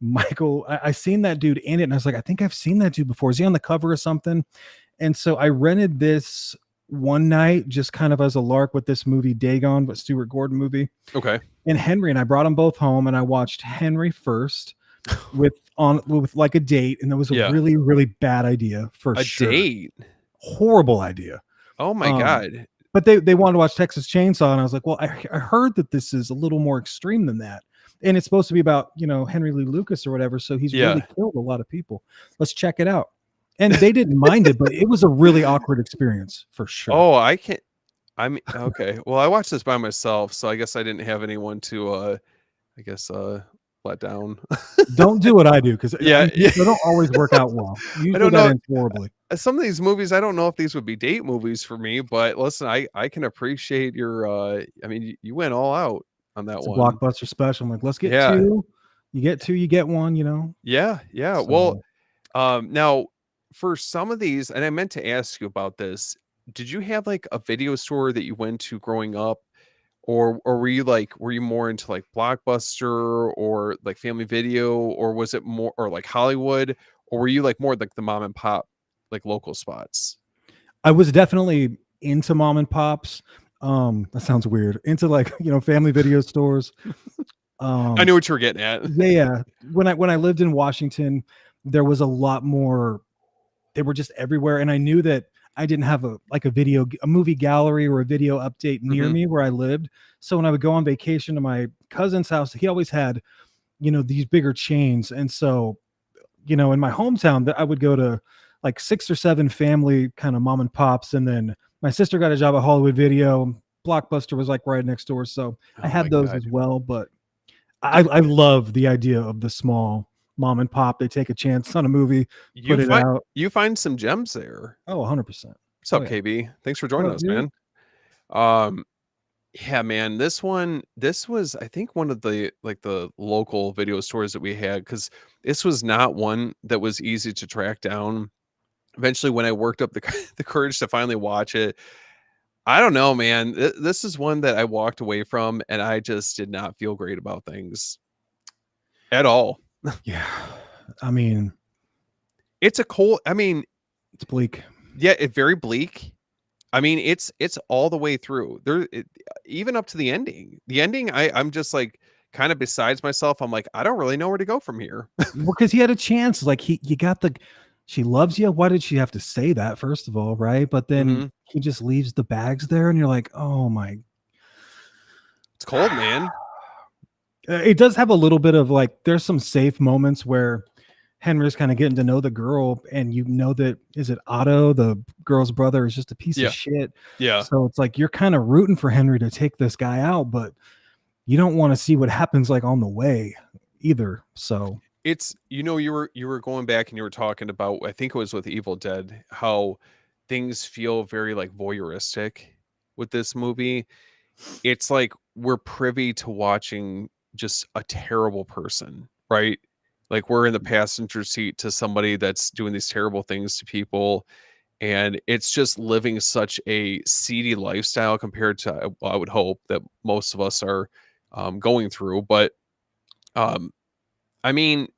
Michael. I seen that dude in it, and I was like, I think I've seen that dude before. Is he on the cover or something? And so I rented this one night, just kind of as a lark, with this movie Dagon, but Stuart Gordon movie, Okay. and Henry, and I brought them both home, and I watched Henry first with like a date, and it was a Yeah. really really bad idea for A sure. date. Horrible idea. Oh my god. But they wanted to watch Texas Chainsaw, and I was like, well, I heard that this is a little more extreme than that, and it's supposed to be about Henry Lee Lucas or whatever. So he's Yeah. really killed a lot of people. Let's check it out. And they didn't mind it, but it was a really awkward experience for sure. Oh, I mean, okay. Well, I watched this by myself, so I guess I didn't have anyone to let down. Don't do what I do, because Yeah. they don't always work out well. Usually don't that know. ends horribly. Some of these movies, I don't know if these would be date movies for me, but listen, I can appreciate your I mean, you went all out on that It's a one. blockbuster special. I'm like, let's get Yeah. two. You get two, you get one. Yeah, yeah. Well, So now for some of these, and I meant to ask you about this, did you have like a video store that you went to growing up? Or were you more into like Blockbuster or like Family Video, or was it more or like Hollywood, or were you like more like the mom and pop like local spots? I was definitely into mom and pops. That sounds weird. Into like family video stores. I knew what you were getting at. Yeah. When I lived in Washington, there was a lot more. They were just everywhere, and I knew that I didn't have a movie gallery or a video update near Mhm. me where I lived. So when I would go on vacation to my cousin's house, he always had these bigger chains, and so in my hometown, that I would go to like 6 or 7 family kind of mom and pops, and then my sister got a job at Hollywood Video. Blockbuster was like right next door, so I Oh my had those god. as well. But I love the idea of the small mom and pop. They take a chance on a movie, You put it find out. you find some gems there. Oh, 100%. What's Oh up, yeah. KB? Thanks for What joining up, us, dude? man. Yeah, man, this was I think one of the local video stores that we had, because this was not one that was easy to track down. Eventually, when I worked up the the courage to finally watch it, I don't know, man. This is one that I walked away from, and I just did not feel great about things at all. Yeah. I mean, It's a cold. I mean, it's bleak. yeah, it's very bleak. I mean, it's all the way through. Even up to the ending. The ending, I'm just like kind of besides myself. I'm like, I don't really know where to go from here. Well, because he had a chance. Like you got she loves you. Why did she have to say that, first of all, right? But then Mhm. he just leaves the bags there, and you're like, oh my. It's cold, man. It does have a little bit of like, there's some safe moments where Henry's kind of getting to know the girl, and you know that, is it Otto, the girl's brother, is just a piece of Yeah. shit. Yeah. So it's like you're kind of rooting for Henry to take this guy out, but you don't want to see what happens like on the way either. So It's, you were going back and you were talking about, I think it was with Evil Dead, how things feel very like voyeuristic with this movie. It's like we're privy to watching just a terrible person, right? Like we're in the passenger seat to somebody that's doing these terrible things to people, and it's just living such a seedy lifestyle compared to, I would hope that most of us are going through. But um, I mean,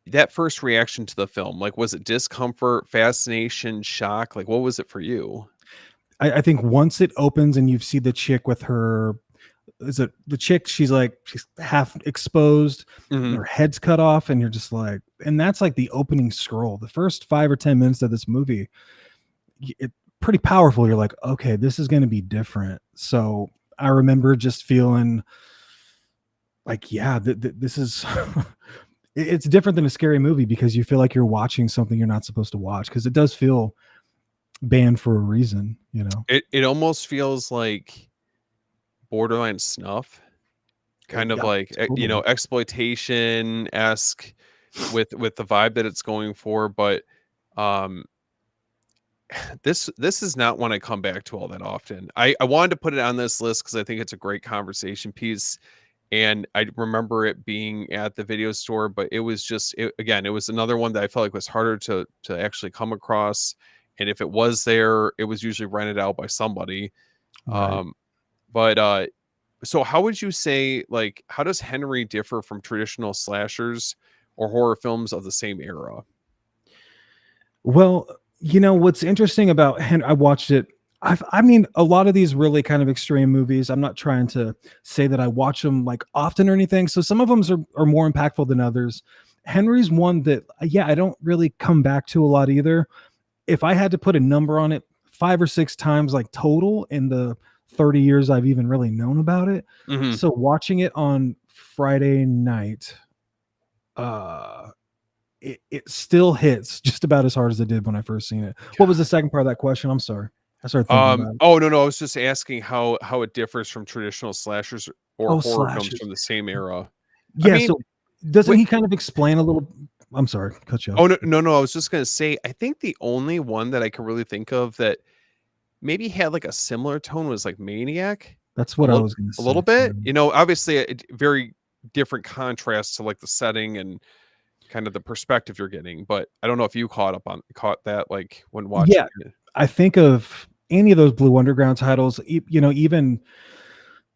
that first reaction to the film, like, was it discomfort, fascination, shock? Like, what was it for you? I think once it opens and you see the chick with her, is it the chick? She's like, she's half exposed, and Mhm. her head's cut off, and you're just like, and that's like the opening scroll. The first 5 or 10 minutes of this movie, it pretty powerful. You're like, okay, this is going to be different. So I remember just feeling like, yeah, this is. It's different than a scary movie because you feel like you're watching something you're not supposed to watch, because it does feel banned for a reason, you know. It almost feels like borderline snuff, kind of Yeah, like, totally. exploitation-esque with the vibe that it's going for, but, um, this is not one I come back to all that often. I wanted to put it on this list because I think it's a great conversation piece, and I remember it being at the video store, but it was just, again, it was another one that I felt like was harder to actually come across, and if it was there, it was usually rented out by somebody. Right. Um, but so how would you say, like, how does Henry differ from traditional slashers or horror films of the same era? Well, you know what's interesting about I watched it. I mean, a lot of these really kind of extreme movies. I'm not trying to say that I watch them like often or anything. So some of them are more impactful than others. Henry's one that, yeah, I don't really come back to a lot either. If I had to put a number on it, 5 or 6 times like total in the 30 years I've even really known about it. Mhm. So watching it on Friday night, uh it still hits just about as hard as it did when I first seen it. What was the second part of that question? I'm sorry. I started thinking about it. Oh, no, no, I was just asking how it differs from traditional slashers or Oh, horror films slashes. from the same era. I Yeah, mean, so doesn't wait, he kind of explain a little? I'm sorry, cut you off. oh, no, no, no, I was just gonna say, I think the only one that I can really think of that maybe had, like, a similar tone was, like, Maniac, That's a what I little was gonna a little say bit, too. obviously, very different contrast to, like, the setting and kind of the perspective you're getting, but I don't know if you caught that, like, when Yeah, watching it. I think of any of those Blue Underground titles, even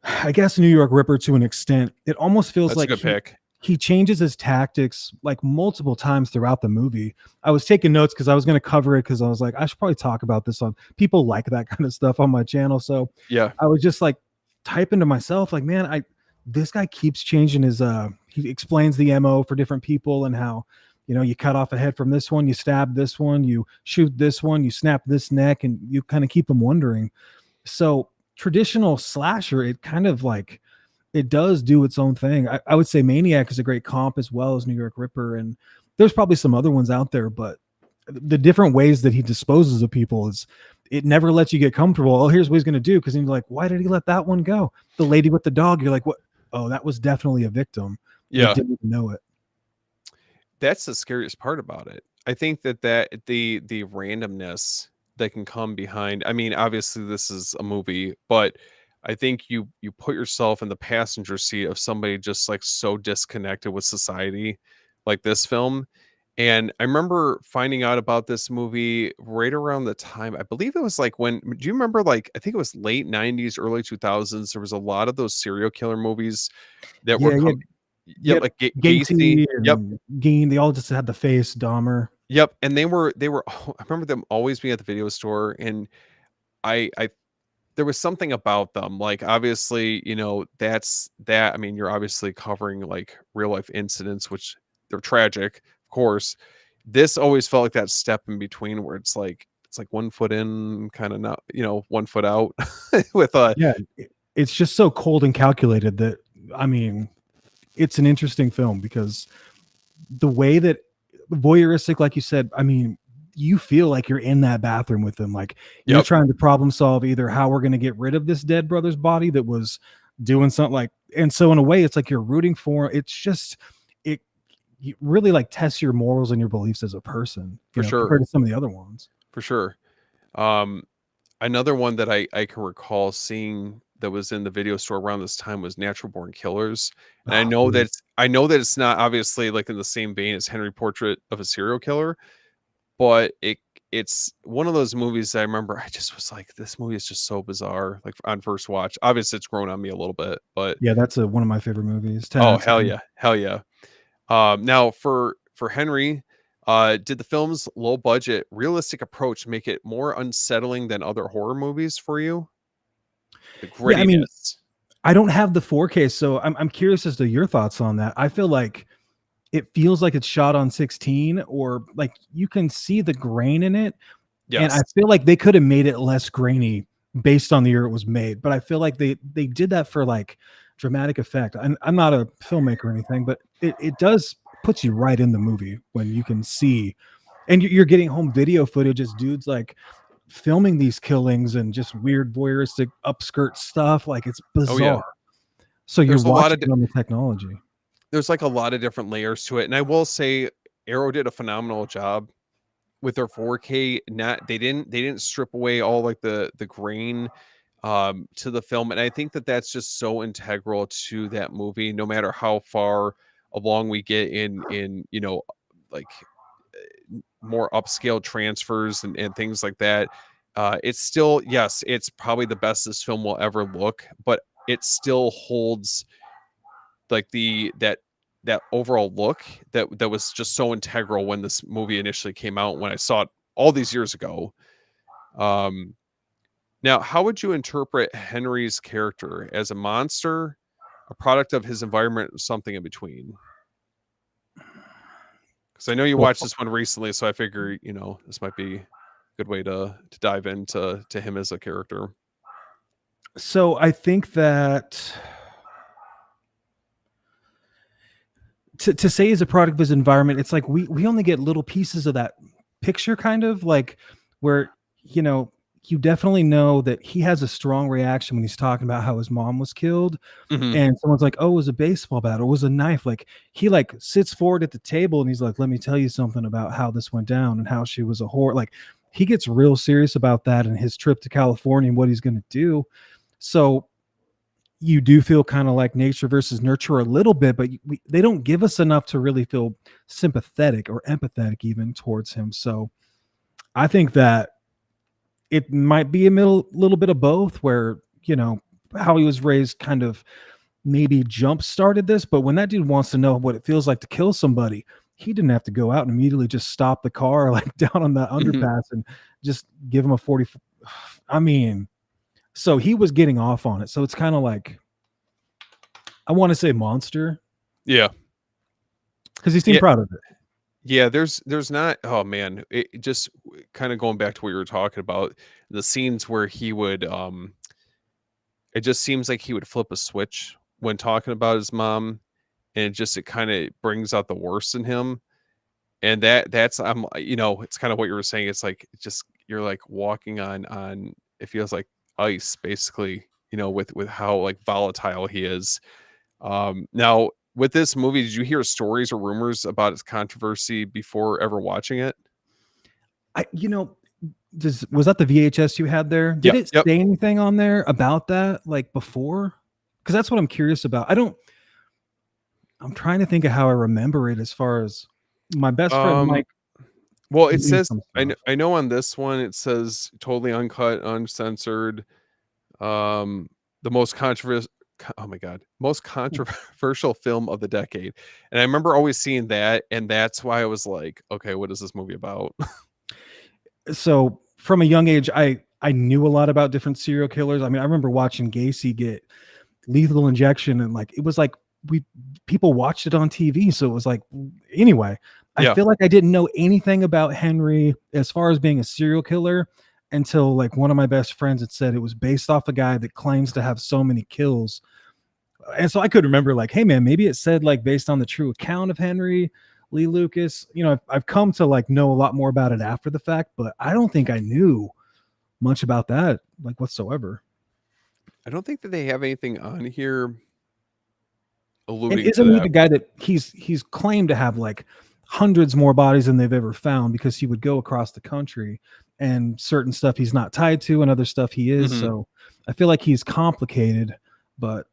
I guess New York Ripper to an extent. It almost feels That's a like good pick. he changes his tactics like multiple times throughout the movie. I was taking notes because I was going to cover it, because I was like, I should probably talk about this on, people like that kind of stuff on my channel. So Yeah. I was just like typing to myself, like, man, I this guy keeps changing his he explains the MO for different people, and how, you cut off a head from this one, you stab this one, you shoot this one, you snap this neck, and you kind of keep them wondering. So traditional slasher, it kind of like, it does do its own thing. I would say Maniac is a great comp as well as New York Ripper, and there's probably some other ones out there, but the different ways that he disposes of people is, it never lets you get comfortable. Oh, here's what he's going to do, because he's like, why did he let that one go? The lady with the dog, you're like, what? Oh, that was definitely a victim. You Yeah. didn't even know it. That's the scariest part about it. I think the randomness that can come behind, I mean, obviously this is a movie, but I think you put yourself in the passenger seat of somebody just like so disconnected with society like this film. And I remember finding out about this movie right around the time, I believe it was like when, do you remember, like, I think it was late 90s, early 2000s, there was a lot of those serial killer movies that were Yeah, yeah. yep, Yep. like Gacy. Gacy Yep. and Geen, they all just had the face, Dahmer. Yep, and they were I remember them always being at the video store, and I there was something about them, like, obviously, that's that, I mean, you're obviously covering, like, real life incidents, which they're tragic, of course. This always felt like that step in between where it's like 1 foot in, kinda not, 1 foot out with, Yeah, it's just so cold and calculated that, I mean, it's an interesting film because the way that voyeuristic, like you said, I mean, you feel like you're in that bathroom with them. Like you're Yep, trying to problem solve either how we're going to get rid of this dead brother's body that was doing something like, and so in a way, it's like you're rooting for. It's just it you really like tests your morals and your beliefs as a person, for sure, compared to some of the other ones. for sure. Um, Another one that I can recall seeing that was in the video store around this time was Natural Born Killers, and Oh, dude. I know that it's not obviously like in the same vein as Henry Portrait of a Serial Killer, but it's one of those movies that I remember I just was like, this movie is just so bizarre. Like on first watch, obviously it's grown on me a little bit, but Yeah, that's one of my favorite movies. 10 out oh of hell 10. yeah, hell yeah. Now for Henry, did the film's low budget, realistic approach make it more unsettling than other horror movies for you? The Yeah, I mean, grittiness. I don't have the 4K, so I'm curious as to your thoughts on that. I feel like it feels like it's shot on 16, or like you can see the grain in it, and I Yes. feel like they could have made it less grainy based on the year it was made, but I feel like they did that for like dramatic effect. I'm not a filmmaker or anything, but it does puts you right in the movie when you can see, and you're getting home video footage as dudes like filming these killings and just weird voyeuristic upskirt stuff. Like it's Oh yeah. bizarre. So you're There's a lot watching of it on the technology. there's like a lot of different layers to it, and I will say Arrow did a phenomenal job with their 4K. Not they didn't strip away all like the grain to the film, and I think that that's just so integral to that movie, no matter how far along we get in like more upscale transfers and things like that. It's still, yes, it's probably the best this film will ever look, but it still holds like that overall look that was just so integral when this movie initially came out, when I saw it all these years ago. Um, Now, how would you interpret Henry's character, as a monster, a product of his environment, or something in between? Because I know you Well, watched this one recently, so I figure this might be a good way to dive into him as a character. so I think that to say he's a product of his environment, it's like we only get little pieces of that picture, kind of like where you know you definitely know that he has a strong reaction when he's talking about how his mom was killed, Hmm. and someone's like, "Oh, it was a baseball bat, or it was a knife." Like he like sits forward at the table and he's like, "Let me tell you something about how this went down and how she was a whore." Like he gets real serious about that and his trip to California and what he's going to do. So you do feel kind of like nature versus nurture a little bit, but they don't give us enough to really feel sympathetic or empathetic even towards him. So I think that it might be a little bit of both, where how he was raised kind of maybe jump started this, but when that dude wants to know what it feels like to kill somebody, he didn't have to go out and immediately just stop the car like down on the Hmm. underpass and just give him a 40. I mean, so he was getting off on it. So it's kind of like, I want to say monster Yeah. because he seemed Yeah. proud of it. Yeah, there's not, oh man, it just kind of going back to what you were talking about, the scenes where he would it just seems like he would flip a switch when talking about his mom, and it kind of brings out the worst in him. And that's it's kind of what you were saying. It's like just you're like walking on it feels like ice basically, with how like volatile he is. Now with this movie, did you hear stories or rumors about its controversy before ever watching it? I, was that the VHS you had there? Did Yep, it yep. say anything on there about that like before? Because that's what I'm curious about. I'm trying to think of how I remember it as far as my best friend Um, Mike well, it believed says some stuff. I know on this one it says totally uncut, uncensored. Um, the most controversial, oh my god, most controversial film of the decade. And I remember always seeing that, and that's why I was like, okay, what is this movie about? So from a young age, I knew a lot about different serial killers. I mean, I remember watching Gacy get lethal injection, and like it was like we people watched it on TV. So it was like, anyway, I Yeah. feel like I didn't know anything about Henry as far as being a serial killer until like one of my best friends had said it was based off a guy that claims to have so many kills. And so I could remember like, hey man, maybe it said like based on the true account of Henry. Lee Lucas. You know, I've come to like know a lot more about it after the fact, but I don't think I knew much about that like whatsoever. I don't think that they have anything on here And alluding to isn't he that. the guy that he's claimed to have like hundreds more bodies than they've ever found because he would go across the country and certain stuff he's not tied to and other stuff he is. Mhm. So I feel like he's complicated, but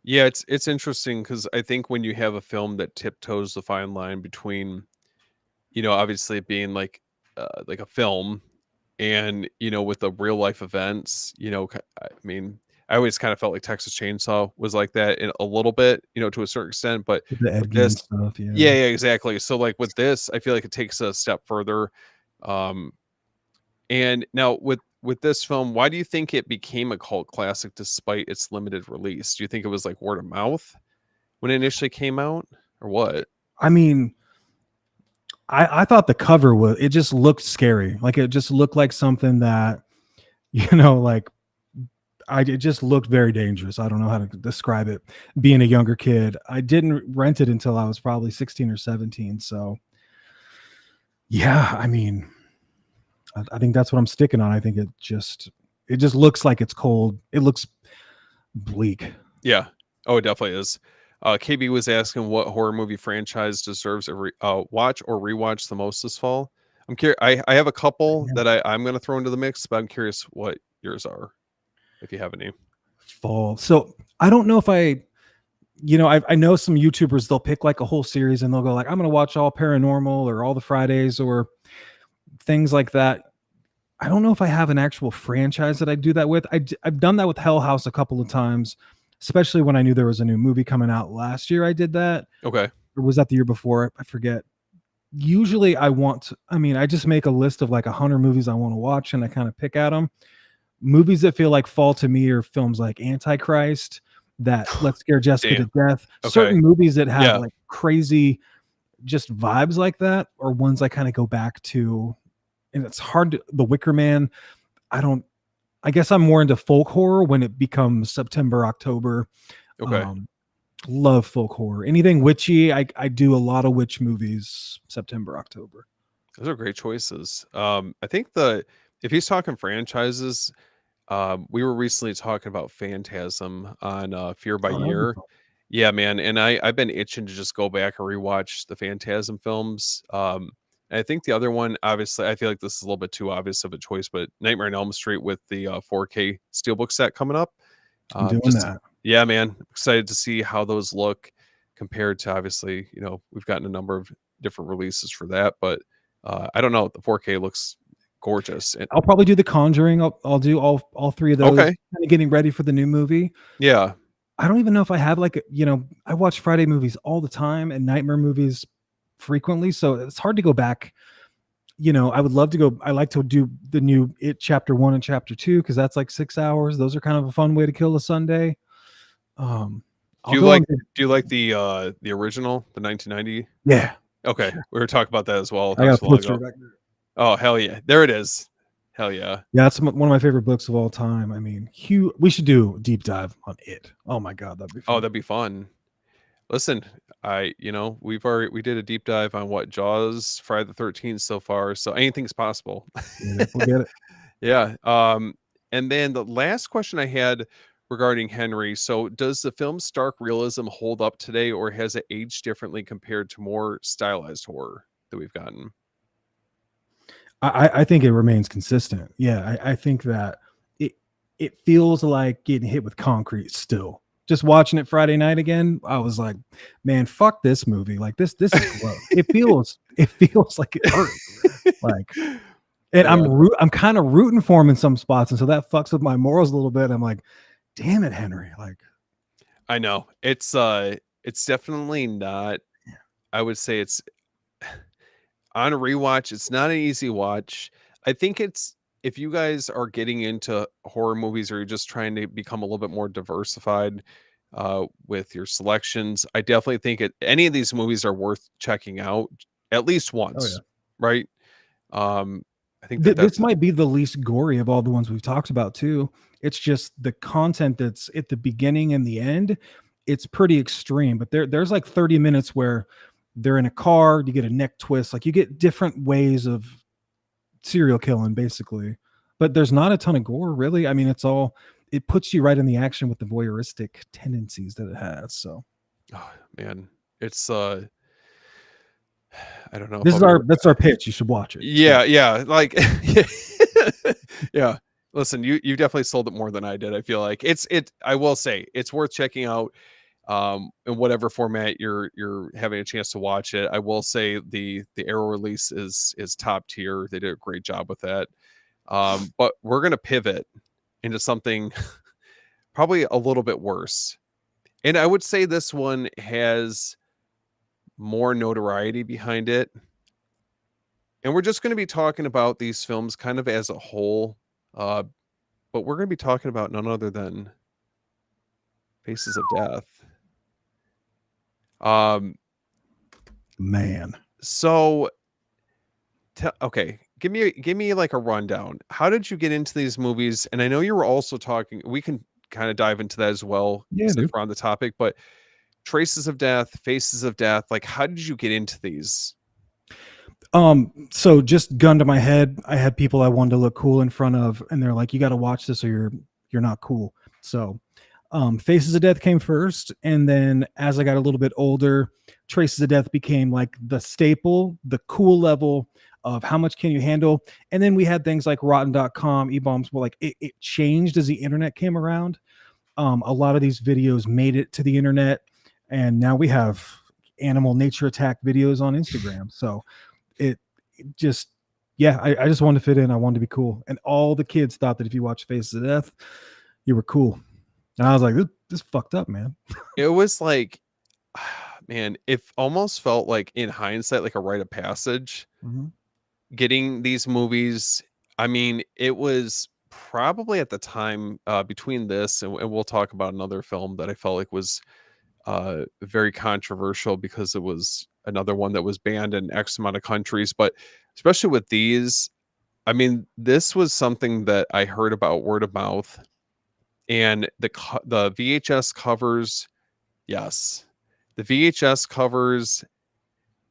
Yeah, it's interesting because I think when you have a film that tiptoes the fine line between, obviously it being like a film and, with the real life events, I mean, I always kind of felt like Texas Chainsaw was like that in a little bit, to a certain extent, but with the with Ed Gein this, stuff, yeah, yeah. yeah, exactly. So like with this, I feel like it takes a step further. Um, and now with this film, why do you think it became a cult classic despite its limited release? Do you think it was like word of mouth when it initially came out, or what? I mean, I thought the cover was it just looked scary. Like it just looked like something that, like it just looked very dangerous. I don't know how to describe it. Being a younger kid, I didn't rent it until I was probably 16 or 17. So yeah, I mean, I think that's what I'm sticking on. I think it just looks like it's cold. It looks bleak. Yeah. Oh, it definitely is. KB was asking what horror movie franchise deserves a watch or rewatch the most this fall. I'm curious. I have a couple Yeah. that I'm going to throw into the mix, but I'm curious what yours are, if you have any. Fall. So I don't know if I know some YouTubers, they'll pick like a whole series and they'll go like, I'm going to watch all paranormal or all the Fridays or things like that. I don't know if I have an actual franchise that I do that with. I've done that with Hell House a couple of times, especially when I knew there was a new movie coming out last year. I did that. Okay. Or was that the year before? I forget. Usually I just make a list of like 100 movies I want to watch and I kind of pick at them. Movies that feel like fall to me are films like Antichrist, that Let's Scare Jessica to Damn. Death. Okay. Certain movies that have Yeah. like crazy just vibes like that are ones I kind of go back to. And it's hard to The Wicker Man. I don't I guess I'm more into folk horror when it becomes September, October. Okay. Um, love folk horror. Anything witchy, I do a lot of witch movies September, October. Those are great choices. I think if he's talking franchises, we were recently talking about Phantasm on Fear by Oh, that would be Year. fun. Yeah, man, and I've been itching to just go back and rewatch the Phantasm films. And I think the other one, obviously, I feel like this is a little bit too obvious of a choice, but Nightmare on Elm Street with the 4K steelbook set coming up. I'm doing Just that. yeah, man, excited to see how those look compared to obviously, we've gotten a number of different releases for that, but I don't know, the 4K looks gorgeous. And I'll probably do The Conjuring. I'll do all three of those. okay, Kind of getting ready for the new movie. yeah, I don't even know if I have I watch Friday movies all the time and nightmare movies frequently, so it's hard to go back. I would love to go. I like to do the new It Chapter 1 and Chapter 2 because that's like 6 hours. Those are kind of a fun way to kill a Sunday. Um, do I'll you go like on. do you like the original, the 1990? Yeah, Okay, we were talking about that as well I not got too a long poster ago. back there. Oh, hell yeah. There it is. Hell yeah. Yeah, that's one of my favorite books of all time. I mean, we should do a deep dive on it. Oh my god, that'd be Oh, fun. that'd be fun. Listen, we did a deep dive on what Jaws, Friday the 13th so far, so anything's possible. Yeah, we'll get it. Yeah. And then the last question I had regarding Henry. So does the film's stark realism hold up today, or has it aged differently compared to more stylized horror that we've gotten? I think it remains consistent. Yeah, I think that it feels like getting hit with concrete still. Just watching it Friday night again, I was like, man, fuck this movie. Like this is gross. It feels like it hurt. Like, and Yeah. I'm kind of rooting for him in some spots, and so that fucks with my morals a little bit. I'm like, damn it, Henry. Like, I know. It's definitely not. I would say it's on a rewatch. It's not an easy watch. I think it's if you guys are getting into horror movies or you're just trying to become a little bit more diversified with your selections, I definitely think any of these movies are worth checking out at least oh yeah. once, right? Um, I think that This that's might be the least gory of all the ones we've talked about too. It's just the content that's at the beginning and the end. It's pretty extreme, but there's like 30 minutes where they're in a car, you get a neck twist, like you get different ways of serial killing basically. But there's not a ton of gore really. I mean, it puts you right in the action with the voyeuristic tendencies that it has. So Oh, man, it's I don't know if this I'll is be. that's our pitch. You should watch it. It's Yeah, great. yeah, like yeah. Listen, you definitely sold it more than I did. I feel like I will say it's worth checking out in whatever format you're having a chance to watch it. I will say the Arrow release is top tier. They did a great job with that. But we're gonna pivot into something probably a little bit worse. And I would say this one has more notoriety behind it. And we're just going to be talking about these films kind of as a whole. Uh, but we're going to be talking about none other than Faces of Death. Um, Man. so okay, give me like a rundown. How did you get into these movies? And I know you were also talking. We can kind of dive into that as well Yeah, since dude. we're on the topic. But Traces of Death, Faces of Death. Like, how did you get into these? So just gun to my head, I had people I wanted to look cool in front of, and they're like, "You got to watch this, or you're not cool." So, Faces of Death came first, and then as I got a little bit older, Traces of Death became like the staple, the cool level of how much can you handle. And then we had things like Rotten.com, E-bombs. Well, like it changed as the internet came around. A lot of these videos made it to the internet, and now we have animal nature attack videos on Instagram. So it just, yeah, I just wanted to fit in. I wanted to be cool, and all the kids thought that if you watch Faces of Death, you were cool. And I was like, this fucked up, man. It was like, man, it almost felt like in hindsight, like a rite of passage Mm-hmm. getting these movies. I mean, it was probably at the time between this and we'll talk about another film that I felt like was very controversial because it was another one that was banned in X amount of countries. But especially with these, I mean, this was something that I heard about word of mouth, and the VHS covers. Yes, the VHS covers.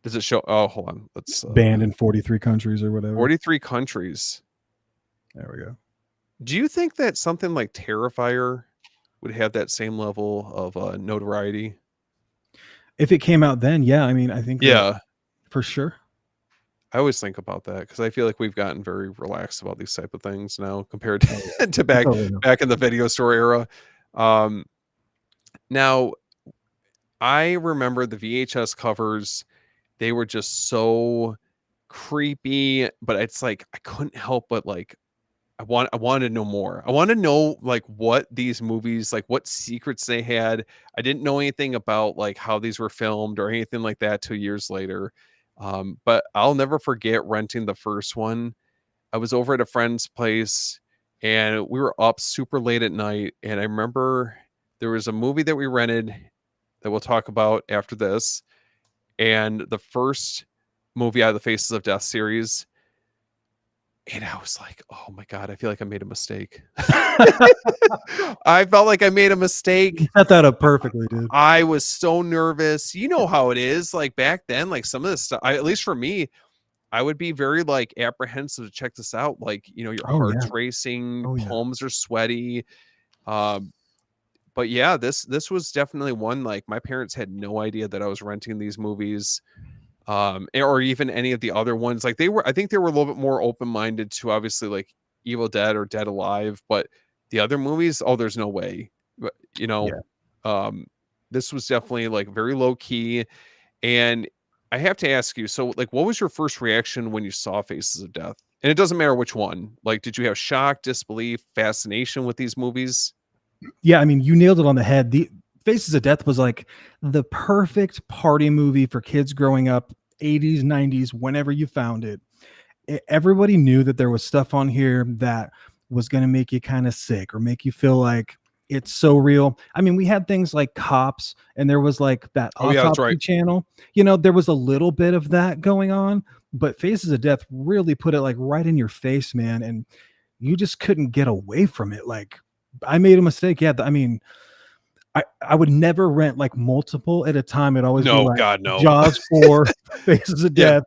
Does it show? Oh, hold on. Let's Banned in 43 countries or whatever. 43 countries. There we go. Do you think that something like Terrifier would have that same level of notoriety? If it came out then, yeah, I mean, I think that Yeah, for sure. I always think about that because I feel like we've gotten very relaxed about these type of things now compared Oh yeah, to I totally know. back in the video store era. Um, Now I remember the VHS covers; they were just so creepy. But it's like I couldn't help but like I wanted to know more. I want to know like what these movies, like what secrets they had. I didn't know anything about like how these were filmed or anything like that 2 years later. But I'll never forget renting the first one. I was over at a friend's place and we were up super late at night. And I remember there was a movie that we rented that we'll talk about after this. And the first movie out of the Faces of Death series, and I was like, "Oh my god, I feel like I made a mistake." I felt like I made a You mistake. set that up perfectly, dude. I was so nervous. You know how it is. Like back then, like some of this stuff, at least for me, I would be very like apprehensive to check this out. Like, your Oh yeah. heart's racing, Oh yeah. palms are sweaty. Um, but yeah, this was definitely one like my parents had no idea that I was renting these movies. Or even any of the other ones. Like I think they were a little bit more open-minded to obviously like Evil Dead or Dead Alive, but the other movies, oh, there's no way. But Yeah. um, this was definitely like very low key. And I have to ask you, so like, what was your first reaction when you saw Faces of Death? And it doesn't matter which one. Like, did you have shock, disbelief, fascination with these movies? Yeah, I mean, you nailed it on the head. The Faces of Death was like the perfect party movie for kids growing up, 80s, 90s, whenever you found it. Everybody knew that there was stuff on here that was going to make you kind of sick or make you feel like it's so real. I mean, we had things like Cops, and there was like that Oh yeah, that's autopsy right. channel. There was a little bit of that going on, but Faces of Death really put it like right in your face, man. And you just couldn't get away from it. Like, I made a mistake. Yeah. I mean, I would never rent like multiple at a time. It'd always be No, like God, no. Jaws 4, Faces of Yeah. Death,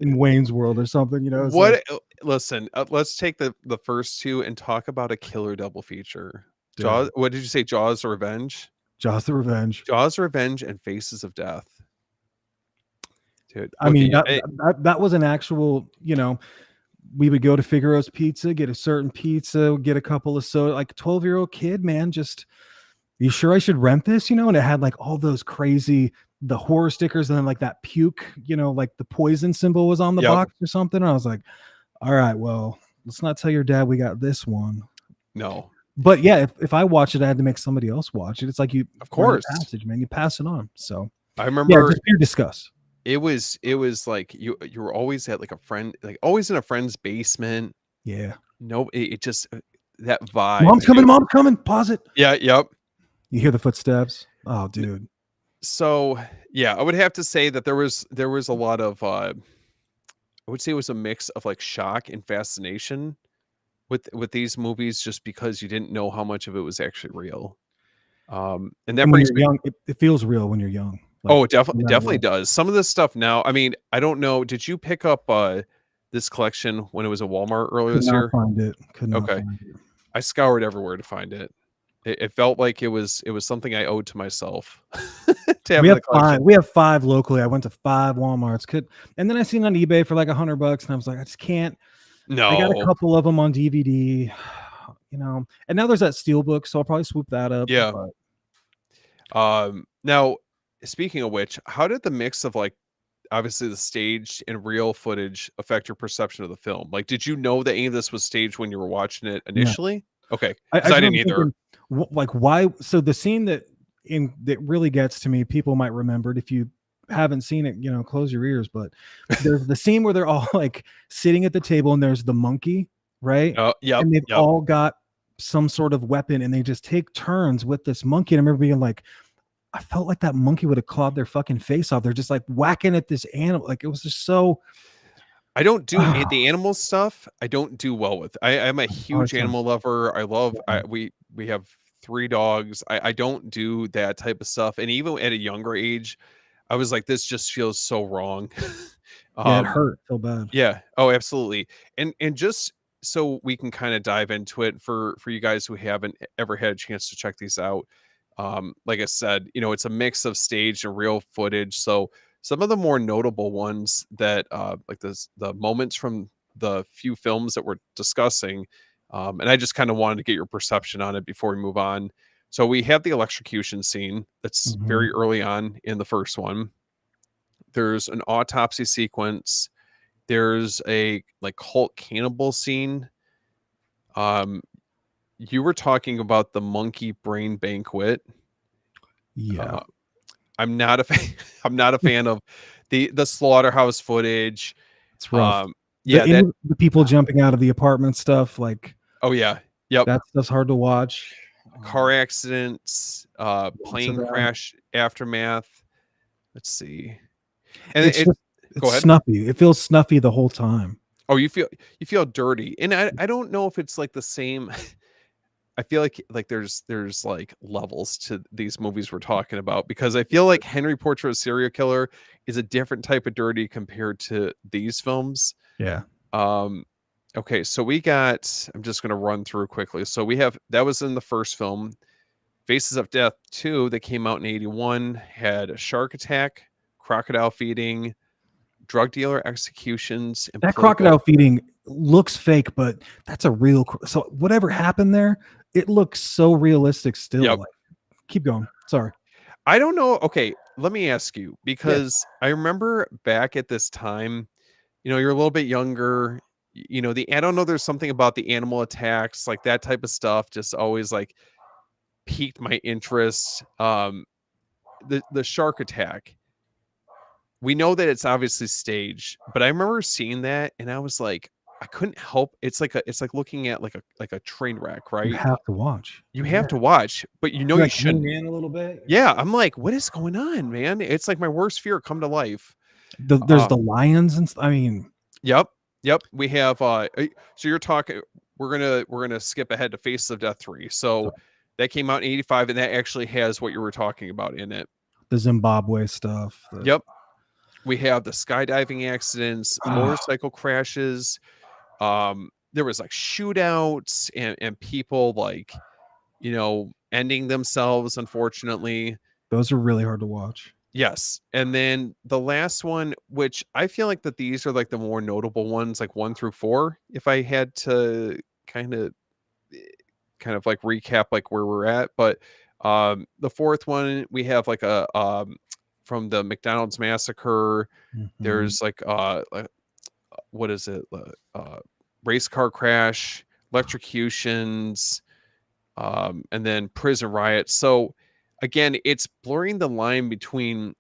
and Wayne's World or something. You know, it's like, What listen, let's take the first two and talk about a killer double feature. Jaws dude, what did you say? Jaws Revenge? Jaws the Revenge. Jaws Revenge and Faces of Death. Dude, I look at mean, you. that was an actual, you know, we would go to Figaro's Pizza, get a certain pizza, get a couple of soda, like 12-year-old kid, man, just, you sure I should rent this? You know, and it had like all those crazy, the horror stickers, and then like that puke, you know, like the poison symbol was on the Yep. box or something. And I was like, all right, well, let's not tell your dad we got this one. No. But yeah, if I watch it, I had to make somebody else watch it. It's like you Of rite of course. passage, man. You pass it on. So I yeah, remember just pure discuss. it was like you were always at like a friend, like always in a friend's basement. Yeah. No, it just that vibe. Mom's coming, mom's coming. Pause it. Yeah, yep. You hear the footsteps. Oh, dude. So yeah, I would have to say that there was a lot of I would say it was a mix of like shock and fascination with these movies, just because you didn't know how much of it was actually real. And that And when brings you're me. young, it feels real when you're young. Like Oh, it definitely no matter definitely what. does. Some of this stuff now, I mean, I don't know. Did you pick up this collection when it was at Walmart earlier Could this not year? find it. Could not Okay. find it. I scoured everywhere to find it. It felt like it was something I owed to myself to have We in have the five. collection. We have five locally. I went to five Walmarts. And then I seen it on eBay for like $100, and I was like, I just can't. I got a No. couple of them on DVD, you know. And now there's that Steelbook, so I'll probably swoop that up. Yeah. But Now, speaking of which, how did the mix of like obviously the staged and real footage affect your perception of the film? Like, did you know that any of this was staged when you were watching it no, initially? Okay, I because just I didn't remember either. thinking, like, why? So the scene that really gets to me, people might remember it. If you haven't seen it, you know, close your ears. But there's the scene where they're all like sitting at the table, and there's the monkey, right? Oh, yep, And they've yep. all got some sort of weapon, and they just take turns with this monkey. And I remember being like, I felt like that monkey would have clawed their fucking face off. They're just like whacking at this animal. Like it was just so. I don't do the animal stuff. I don't do well with. I'm a Hard huge time. animal lover. I love. Same. We have 3 dogs. I don't do that type of stuff. And even at a younger age, I was like, this just feels so wrong. Yeah, it um, hurt so bad. Yeah. Oh, absolutely. And just so we can kind of dive into it for you guys who haven't ever had a chance to check these out. Like I said, it's a mix of staged and real footage. So some of the more notable ones that like the moments from the few films that we're discussing, and I just kind of wanted to get your perception on it before we move on. So we have the electrocution scene that's Mhm. very early on in the first one. There's an autopsy sequence. There's a like cult cannibal scene. Um, you were talking about the monkey brain banquet. Yeah, Uh, I'm not a fan. I'm not a fan of the slaughterhouse footage. it's rough. Um, yeah, The people jumping out of the apartment stuff, like oh yeah, yep. that stuff's hard to watch. Car accidents, Lots of plane that. crash aftermath. Let's see, and It's it. just Go it's ahead. snuffy. It feels snuffy the whole time. Oh, you feel dirty, and I don't know if it's like the same. I feel like there's like levels to these movies we're talking about, because I feel like Henry Portrait of a Serial Killer is a different type of dirty compared to these films. Yeah. Um, okay, so I'm just gonna run through quickly. So we have that was in the first film. Faces of Death 2 that came out in 81 had a shark attack, crocodile feeding, drug dealer executions, and That political. crocodile feeding looks fake, but that's a real so whatever happened there, it looks so realistic still. Yep. Like, keep going. Sorry. I don't know. Okay, let me ask you, Yeah. because I remember back at this time, you're a little bit younger. I don't know. There's something about the animal attacks, like that type of stuff, just always like piqued my interest. The shark attack. We know that it's obviously staged, but I remember seeing that and I was like, I couldn't help. It's like looking at like a train wreck, You right? have to watch. You Yeah. have to watch, but You you like lean shouldn't. in a little bit. Yeah, I'm like, what is going on, man? It's like my worst fear come to life. There's Uh, the lions and I mean, yep, yep. We have so you're talking. We're gonna skip ahead to Faces of Death 3. So sorry. That came out in 85, and that actually has what you were talking about in it. The Zimbabwe stuff. Yep. We have the skydiving accidents, motorcycle crashes. There was like shootouts and people like, ending themselves, unfortunately. Those are really hard to watch. Yes. And then the last one, which I feel like that these are like the more notable ones, like 1 through 4, if I had to kind of like recap like where we're at. But the fourth one, we have like a from the McDonald's massacre. There's like what is it? Race car crash, electrocutions, and then prison riots. So again, it's blurring the line between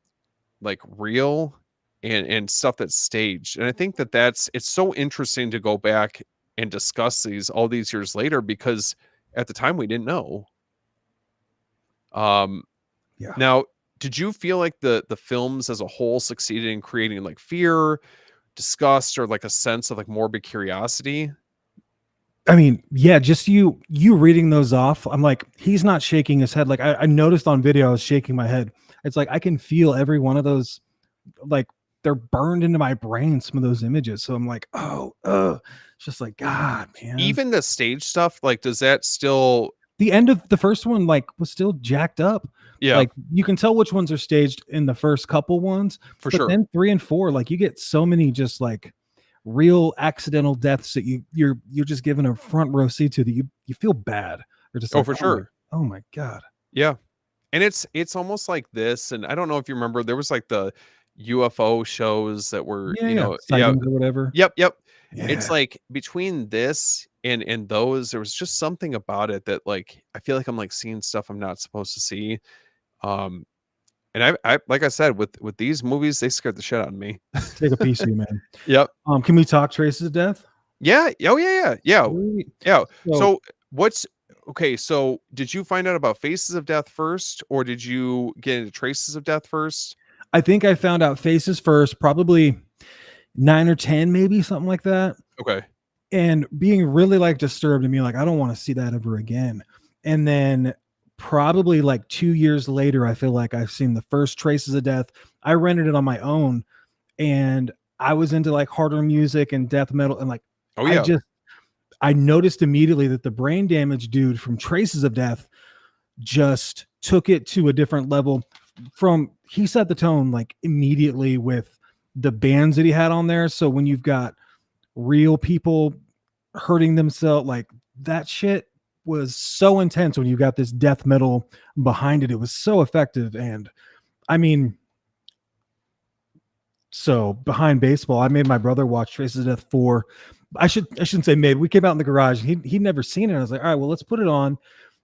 like real and stuff that's staged. And I think that it's so interesting to go back and discuss these all these years later, because at the time we didn't know. Yeah. Now, did you feel like the films as a whole succeeded in creating like fear, disgust, or like a sense of like morbid curiosity? I mean, yeah, just you reading those off. I'm like, he's not shaking his head. Like I noticed on video, I was shaking my head. It's like I can feel every one of those, like they're burned into my brain. Some of those images. So I'm like, oh, it's just like God, man. Even the stage stuff, like, does that still? The end of the first one, like, was still jacked up. Yeah, Like you can tell which ones are staged in the first couple ones, for but sure. then 3 and 4, like you get so many just like real accidental deaths that you're just given a front row seat to, that you feel bad. Or just Oh, like, for sure. oh my God. Yeah. And it's almost like this, and I don't know if you remember, there was like the UFO shows that were, Yeah. yeah. Sightings or whatever. Yep, yep. It's Yeah. like between this and those, there was just something about it that like I feel like I'm like seeing stuff I'm not supposed to see. Um and I like I said, with these movies, they scared the shit out of me. Take a piece of you, man. Yep. Can we talk Traces of Death? Yeah. Oh yeah, yeah. Sweet. Yeah. So So what's okay, so did you find out about Faces of Death first, or did you get into Traces of Death first? I think I found out Faces first, probably 9 or 10, maybe something like that. Okay. And being really like disturbed and being like, I don't want to see that ever again. And then probably like 2 years later, I feel like I've seen the first Traces of Death. I rented it on my own, and I was into like harder music and death metal. And like, Oh yeah. I noticed immediately that the Brain Damage dude from Traces of Death just took it to a different level. He set the tone like immediately with the bands that he had on there. So when you've got real people hurting themselves, like that shit was so intense. When you got this death metal behind it, it was so effective. And I mean, so behind baseball, I made my brother watch Traces of Death 4. I shouldn't say made. We came out in the garage. He'd never seen it. I was like, all right, well, let's put it on.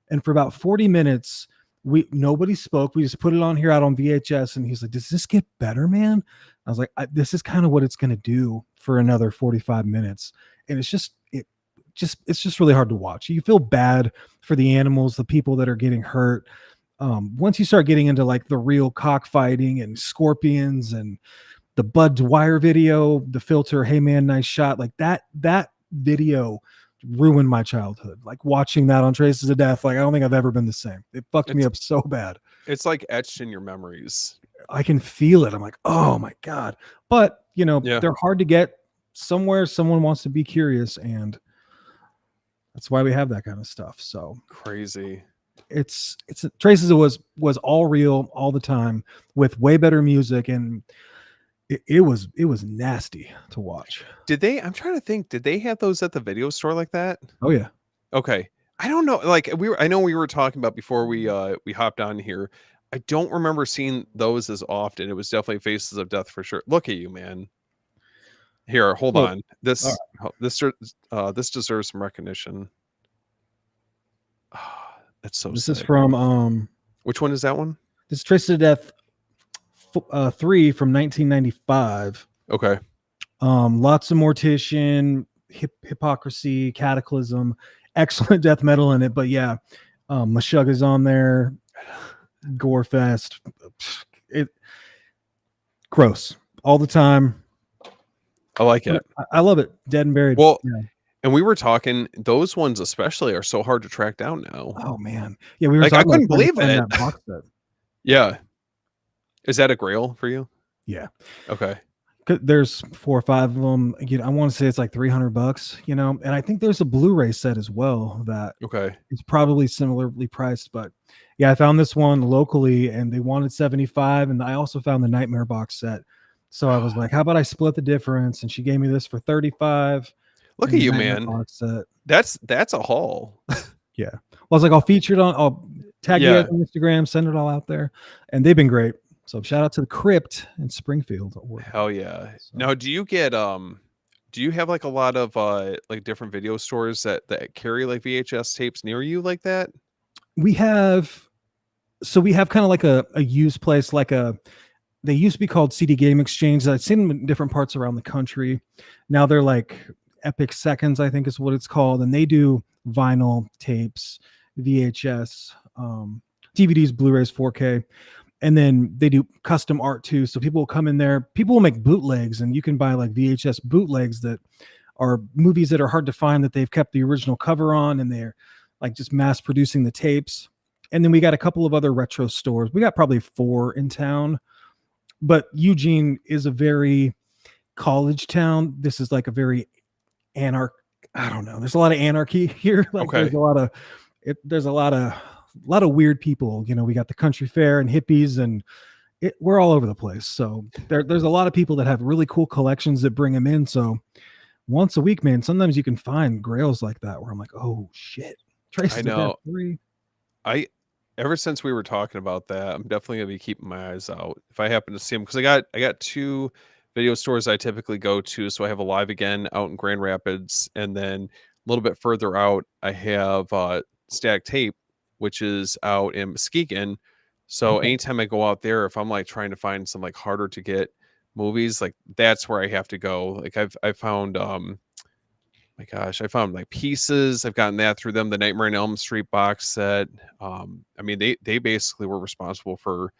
And for about 40 minutes, nobody spoke. We just put it on here out on VHS. And he's like, does this get better, man? I was like, this is kind of what it's going to do for another 45 minutes. And it's just really hard to watch. You feel bad for the animals, the people that are getting hurt. Once you start getting into like the real cockfighting and scorpions and the Bud Dwyer video, the filter, hey man, nice shot, like that video ruined my childhood. Like watching that on Traces of Death, like I don't think I've ever been the same. It fucked me up so bad. It's like etched in your memories. I can feel it. I'm like, oh my God. But they're hard to get. Somewhere someone wants to be curious, and that's why we have that kind of stuff. So crazy. It's Traces was all real all the time with way better music, and it was nasty to watch. I'm trying to think, did they have those at the video store like that? Oh yeah. Okay. I don't know. Like I know we were talking about before we hopped on here. I don't remember seeing those as often. It was definitely Faces of Death for sure. Look at you, man. Here, hold on. This deserves some recognition. That's so This sick. is from which one is that one? This is Traces of Death 3 from 1995. Okay. Lots of Mortician, Hypocrisy, Cataclysm, excellent death metal in it. But yeah, Meshuggah's on there, Gorefest. Gross all the time. I like it. I love it. Dead and Buried. Well, yeah. And we were talking, those ones especially are so hard to track down now. Oh, man. Yeah, we were Like, I talking about couldn't trying to believe find it. that box set. Yeah. Is that a grail for you? Yeah. Okay. There's 4 or 5 of them. I wanna say it's like $300, and I think there's a Blu-ray set as well that Okay. is probably similarly priced, but yeah, I found this one locally and they wanted 75, and I also found the Nightmare box set. So I was like, "How about I split the difference?" And she gave me this for 35 Look and at the you, Nightmare man. box set. That's a haul. Yeah. Well, I was like, I'll tag you guys Yeah. on Instagram, send it all out there, and they've been great. So shout out to the Crypt in Springfield, Oregon. Hell yeah. So Now, do you have, like, a lot of, like, different video stores that carry, like, VHS tapes near you like that? we have we have kind of like a used place, like they used to be called CD Game Exchange. I've seen them in different parts around the country. Now they're like Epic Seconds, I think is what it's called, and they do vinyl tapes, VHS, DVDs, Blu-rays, 4K, and then they do custom art too. So people will come in there. People will make bootlegs, and you can buy like VHS bootlegs that are movies that are hard to find that they've kept the original cover on, and they're like just mass producing the tapes. And then we got a couple of other retro stores. We got probably 4 in town, but Eugene is a very college town. This is like a very anarch. I don't know. There's a lot of anarchy here. Like Okay. there's a lot of weird people. We got the country fair and hippies, and we're all over the place. So there's a lot of people that have really cool collections that bring them in. So once a week, man, sometimes you can find grails like that where I'm like, oh shit, I Traces of Death know. 3. I Ever since we were talking about that, I'm definitely gonna be keeping my eyes out if I happen to see them because I got 2 video stores I typically go to. So I have a Live Again out in Grand Rapids, and then a little bit further out, I have Static Tape, which is out in Muskegon. So Okay. anytime I go out there, if I'm like trying to find some like harder to get movies, like that's where I have to go. Like I found my gosh, I found like Pieces. I've gotten that through them. The Nightmare on Elm Street box set. I mean, they basically were responsible for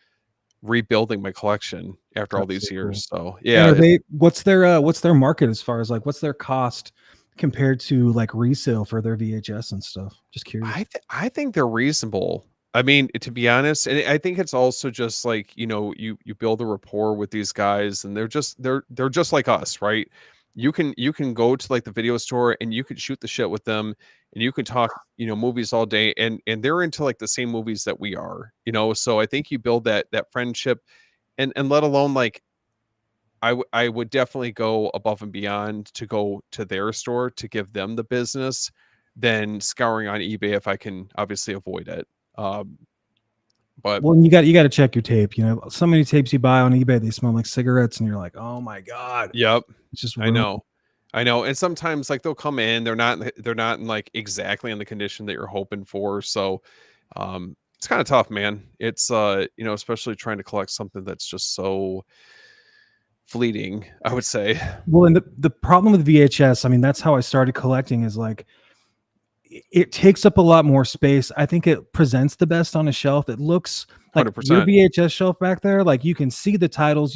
rebuilding my collection after all That's these so cool. years. So And yeah, what's their market as far as like what's their cost compared to like resale for their VHS and stuff? Just curious. I think they're reasonable. I mean, to be honest, and I think it's also just like, you build a rapport with these guys and they're just like us, right? You can go to like the video store and you can shoot the shit with them and you can talk, movies all day and they're into like the same movies that we are. So I think you build that friendship and let alone like I would definitely go above and beyond to go to their store to give them the business than scouring on eBay if I can obviously avoid it. Um, but Well, you got to check your tape. So many tapes you buy on eBay, they smell like cigarettes, and you're like, oh my god, yep, it's just I ruined. know. I know. And sometimes like they'll come in, they're not in like exactly in the condition that you're hoping for. So it's kind of tough, man. It's especially trying to collect something that's just so fleeting, I would say. Well, and the problem with VHS, I mean, that's how I started collecting. Is like it takes up a lot more space. I think it presents the best on a shelf. It looks like your 100%. VHS shelf back there. Like you can see the titles.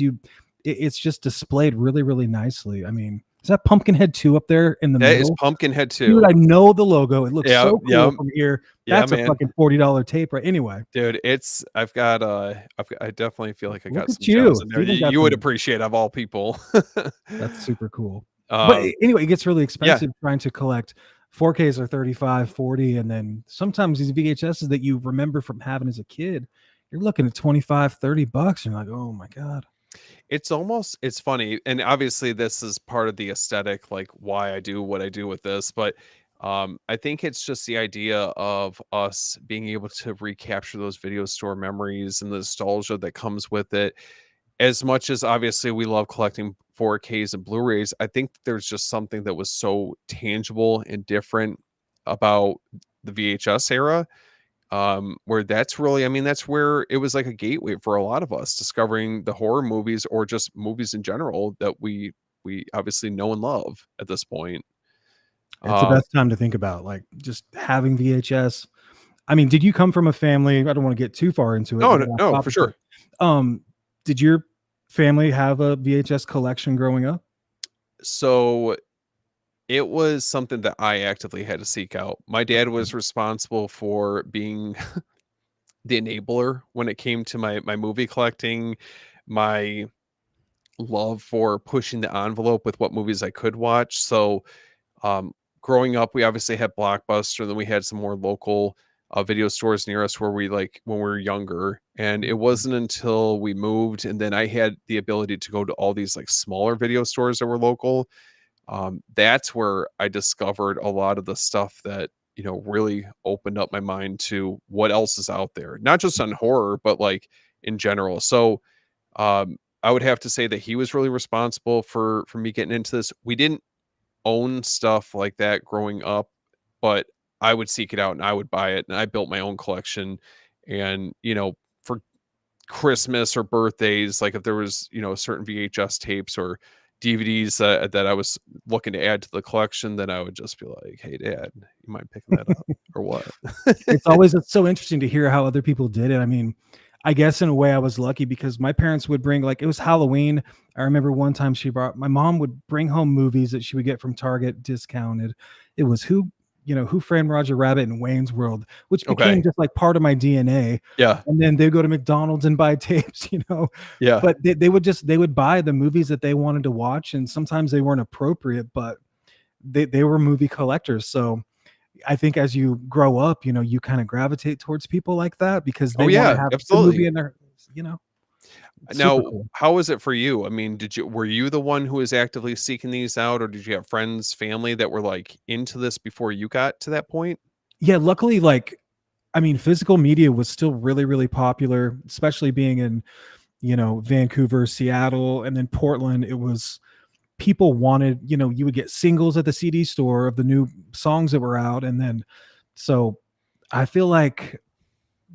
It's just displayed really, really nicely. I mean, is that Pumpkinhead 2 up there in the That is middle? Pumpkinhead Dude, 2. I know the logo. It looks Yeah, so yeah. cool from here. Yeah, That's a man. fucking $40 tape, right? Anyway, Dude, I definitely feel like I look got some at gems you. in there Steven got you would some. appreciate of all people. That's super cool. But Um, anyway, it gets really yeah, expensive trying to collect 4Ks are 35, 40, and then sometimes these VHSs that you remember from having as a kid, you're looking at 25, $30 and you're like, "Oh my god." it's funny, and obviously this is part of the aesthetic, like why I do what I do with this, but I think it's just the idea of us being able to recapture those video store memories and the nostalgia that comes with it. As much as obviously we love collecting 4Ks and Blu-rays, I think there's just something that was so tangible and different about the VHS era, where that's really, I mean, that's where it was like a gateway for a lot of us discovering the horror movies or just movies in general that we obviously know and love at this point. It's the Um, best time to think about, like, just having VHS. I mean, did you come from a family, I don't wanna get too far into it no, and no, get off no, for topic, but, sure. um, did your family have a VHS collection growing up? So It was something that I actively had to seek out. My dad Okay. was responsible for being the enabler when it came to my movie collecting, my love for pushing the envelope with what movies I could watch. So, um, growing up, we obviously had Blockbuster, then we had some more local video stores near us where we like when we were younger. And it Mhm. wasn't until we moved and then I had the ability to go to all these like smaller video stores that were local. That's where I discovered a lot of the stuff that, really opened up my mind to what else is out there, not just on horror, but like in general. So, I would have to say that he was really responsible for me getting into this. We didn't own stuff like that growing up, but I would seek it out and I would buy it, and I built my own collection. And, for Christmas or birthdays, like if there was, certain VHS tapes or DVDs that I was looking to add to the collection, then I would just be like, "Hey, Dad, you mind picking that up or what?" It's so interesting to hear how other people did it. I mean, I guess in a way I was lucky because my parents would bring like it was Halloween. I remember one time my mom would bring home movies that she would get from Target discounted. It was Who Framed Roger Rabbit and Wayne's World, which became Okay. just like part of my DNA. Yeah. And then they'd go to McDonald's and buy tapes. Yeah. But they would buy the movies that they wanted to watch, and sometimes they weren't appropriate, but they were movie collectors. So I think as you grow up, you kind of gravitate towards people like that because Oh, they want to yeah, have the movie absolutely. in their, you know, super Now, cool. how was it for you? I mean, were you the one who was actively seeking these out, or did you have friends, family that were, like, into this before you got to that point? Yeah, luckily, like, I mean, physical media was still really, really popular, especially being in, Vancouver, Seattle, and then Portland. It was people wanted, you would get singles at the CD store of the new songs that were out. And then, so I feel like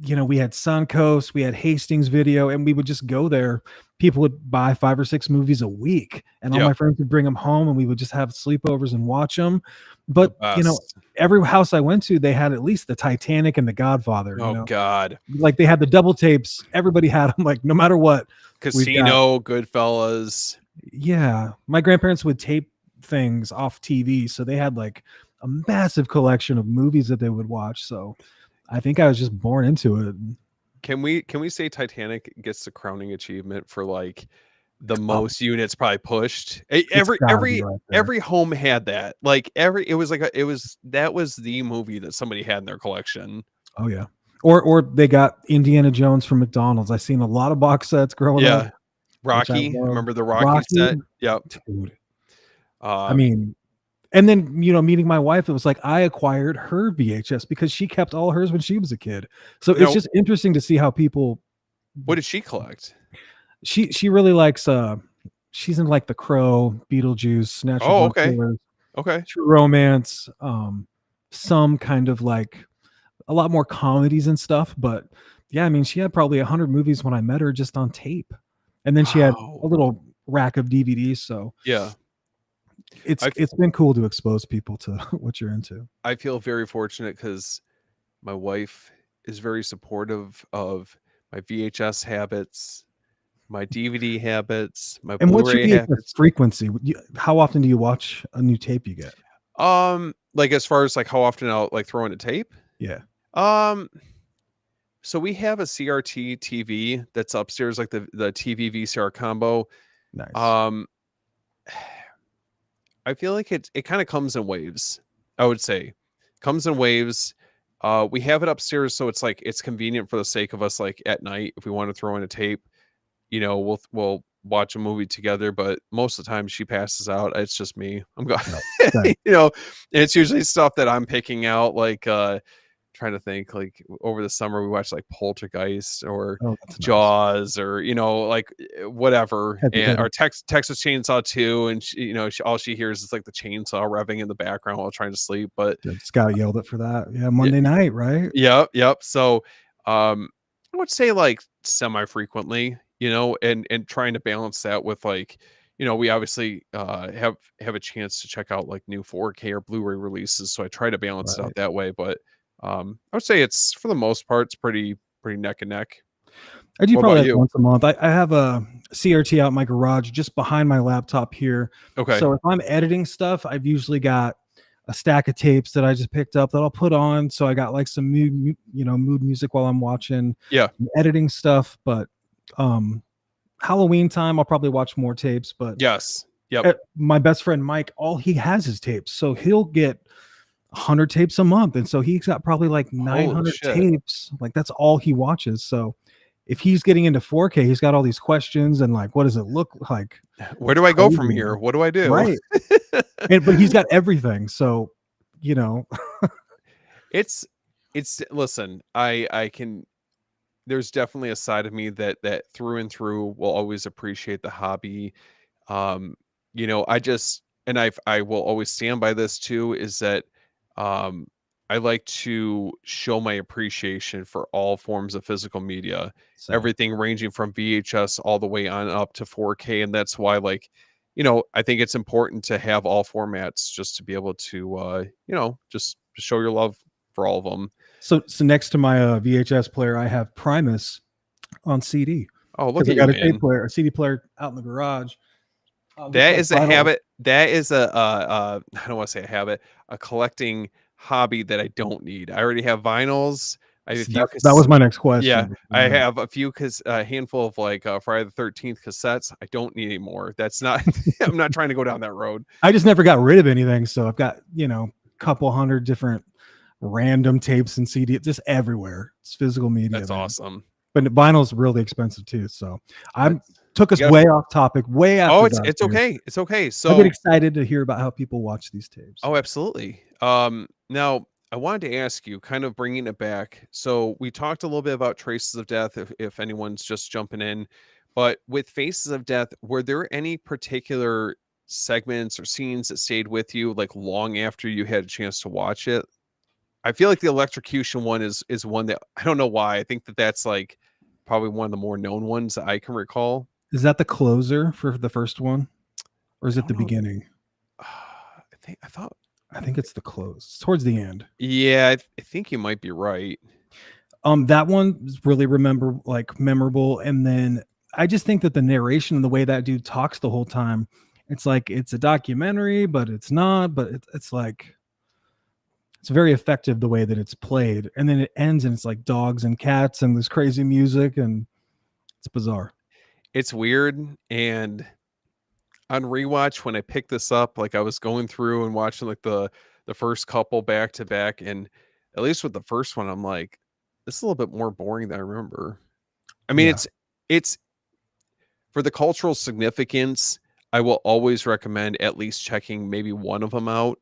we had Suncoast, we had Hastings Video, and we would just go there. People would buy 5 or 6 movies a week, and all Yeah, my friends would bring them home, and we would just have sleepovers and watch them. the But, best. every house I went to, they had at least the Titanic and the Godfather. Oh god. Like, they had the double tapes. Everybody had them, like, no matter what, we've got. Casino, Goodfellas. Yeah. My grandparents would tape things off TV, so they had, like, a massive collection of movies that they would watch, so I think I was just born into it. Can we say Titanic gets the crowning achievement for, like, the Oh, most units probably pushed? it's gotta be right there. Every home had that. Like, it was like that was the movie that somebody had in their collection. Oh, yeah. Or they got Indiana Jones from McDonald's. I seen a lot of box sets growing up, Yeah. which I Rocky, love. remember the Rocky Rocky, set? Yep. dude. I Um, mean, and then, meeting my wife, it was like I acquired her VHS because she kept all hers when she was a kid. So it's now just interesting to see how people what did she collect? she really likes she's in like The Crow, Beetlejuice, Natural Oh, Born okay. Killers, Okay. True Romance, some kind of like a lot more comedies and stuff. But yeah, I mean, she had probably 100 movies when I met her just on tape, and then she had a Wow. little rack of DVDs. So Yeah. it's I f it's been cool to expose people to what you're into. I feel very fortunate because my wife is very supportive of my VHS habits, my DVD habits, my And what's your Blu-ray VHS habits. frequency? How often do you watch a new tape you get? Like, as far as, like, how often I'll, like, throw in a tape? Yeah, Um, so we have a CRT TV that's upstairs, like, the TV VCR combo. nice. Um, I feel like it kinda comes in waves, I would say. Comes in waves. We have it upstairs, so it's, like, it's convenient for the sake of us, like, at night, if we wanna throw in a tape, we'll watch a movie together, but most of the time she passes out, it's just me. I'm going No, same. and it's usually stuff that I'm picking out, like, trying to think, like, over the summer, we watched, like, Poltergeist or Oh, that's nice. Jaws or, like, whatever, Heavy and hitter. or Texas Chainsaw 2, and all she hears is, like, the chainsaw revving in the background while trying to sleep, but Yeah, Scott yelled it for that. Yeah, yeah. Monday night, right? Yep, yep. So, I would say like semi-frequently, and trying to balance that with like, we obviously have a chance to check out like new 4K or Blu-ray releases, so I try to balance it out Right. that way. But I would say it's for the most part, it's pretty neck and neck. I do What probably about like you? once a month. I have a CRT out in my garage just behind my laptop here. Okay. So if I'm editing stuff, I've usually got a stack of tapes that I just picked up that I'll put on. So I got like some mood music while I'm watching Yeah. editing stuff. But um Halloween time, I'll probably watch more tapes. But Yes. Yep. my best friend Mike, all he has is tapes. So he'll get 100 tapes a month. And so he's got probably like Holy 900 shit. tapes. Like that's all he watches. So if he's getting into 4K, he's got all these questions and like, what does it look like? Where It's do I go crazy, from here? man. What do I do? Right. But he's got everything. So, you know, It's listen, I can there's definitely a side of me that through and through will always appreciate the hobby. Um, I just and I will always stand by this too, is that um I like to show my appreciation for all forms of physical media, same. everything ranging from VHS all the way on up to 4K. And that's why, like, I think it's important to have all formats just to be able to just show your love for all of them. So next to my VHS player, I have Primus on CD Oh, look because I at you, got a tape man. player, a CD player out in the garage. Just That like is a vinyl. habit. That is I don't want to say a habit, a collecting hobby that I don't need. I already have vinyls. I have a few That was my next yeah, question. I Yeah. have a handful of like Friday the 13th cassettes. I don't need any more. That's not I'm not trying to go down that road. I just never got rid of anything. So I've got, couple hundred different random tapes and CD just everywhere. It's physical media, That's man. awesome. But vinyl's really expensive too. So I'm That's took you us gotta way off topic, way Oh, after it's dark it's here. okay. It's okay. I get So excited to hear about how people watch these tapes. oh, absolutely. Now I wanted to ask you, kind of bringing it back. So we talked a little bit about Traces of Death, if anyone's just jumping in, but with Faces of Death, were there any particular segments or scenes that stayed with you like long after you had a chance to watch it? I feel like the electrocution one is one that I don't know why. I think that that's like probably one of the more known ones that I can recall. Is that the closer for the first one? Or I is it don't the know. beginning? I thought I think it's the close. It's towards the end. yeah, I think you might be right. That one is really memorable. And then I just think that the narration and the way that dude talks the whole time, it's like it's a documentary, but it's not. But it's like it's very effective the way that it's played. And then it ends and it's like dogs and cats and this crazy music and it's bizarre. It's weird, and on rewatch when I picked this up, like I was going through and watching like the first couple back to back, and at least with the first one, I'm like, this is a little bit more boring than I remember. I mean, Yeah. it's for the cultural significance. I will always recommend at least checking maybe one of them out,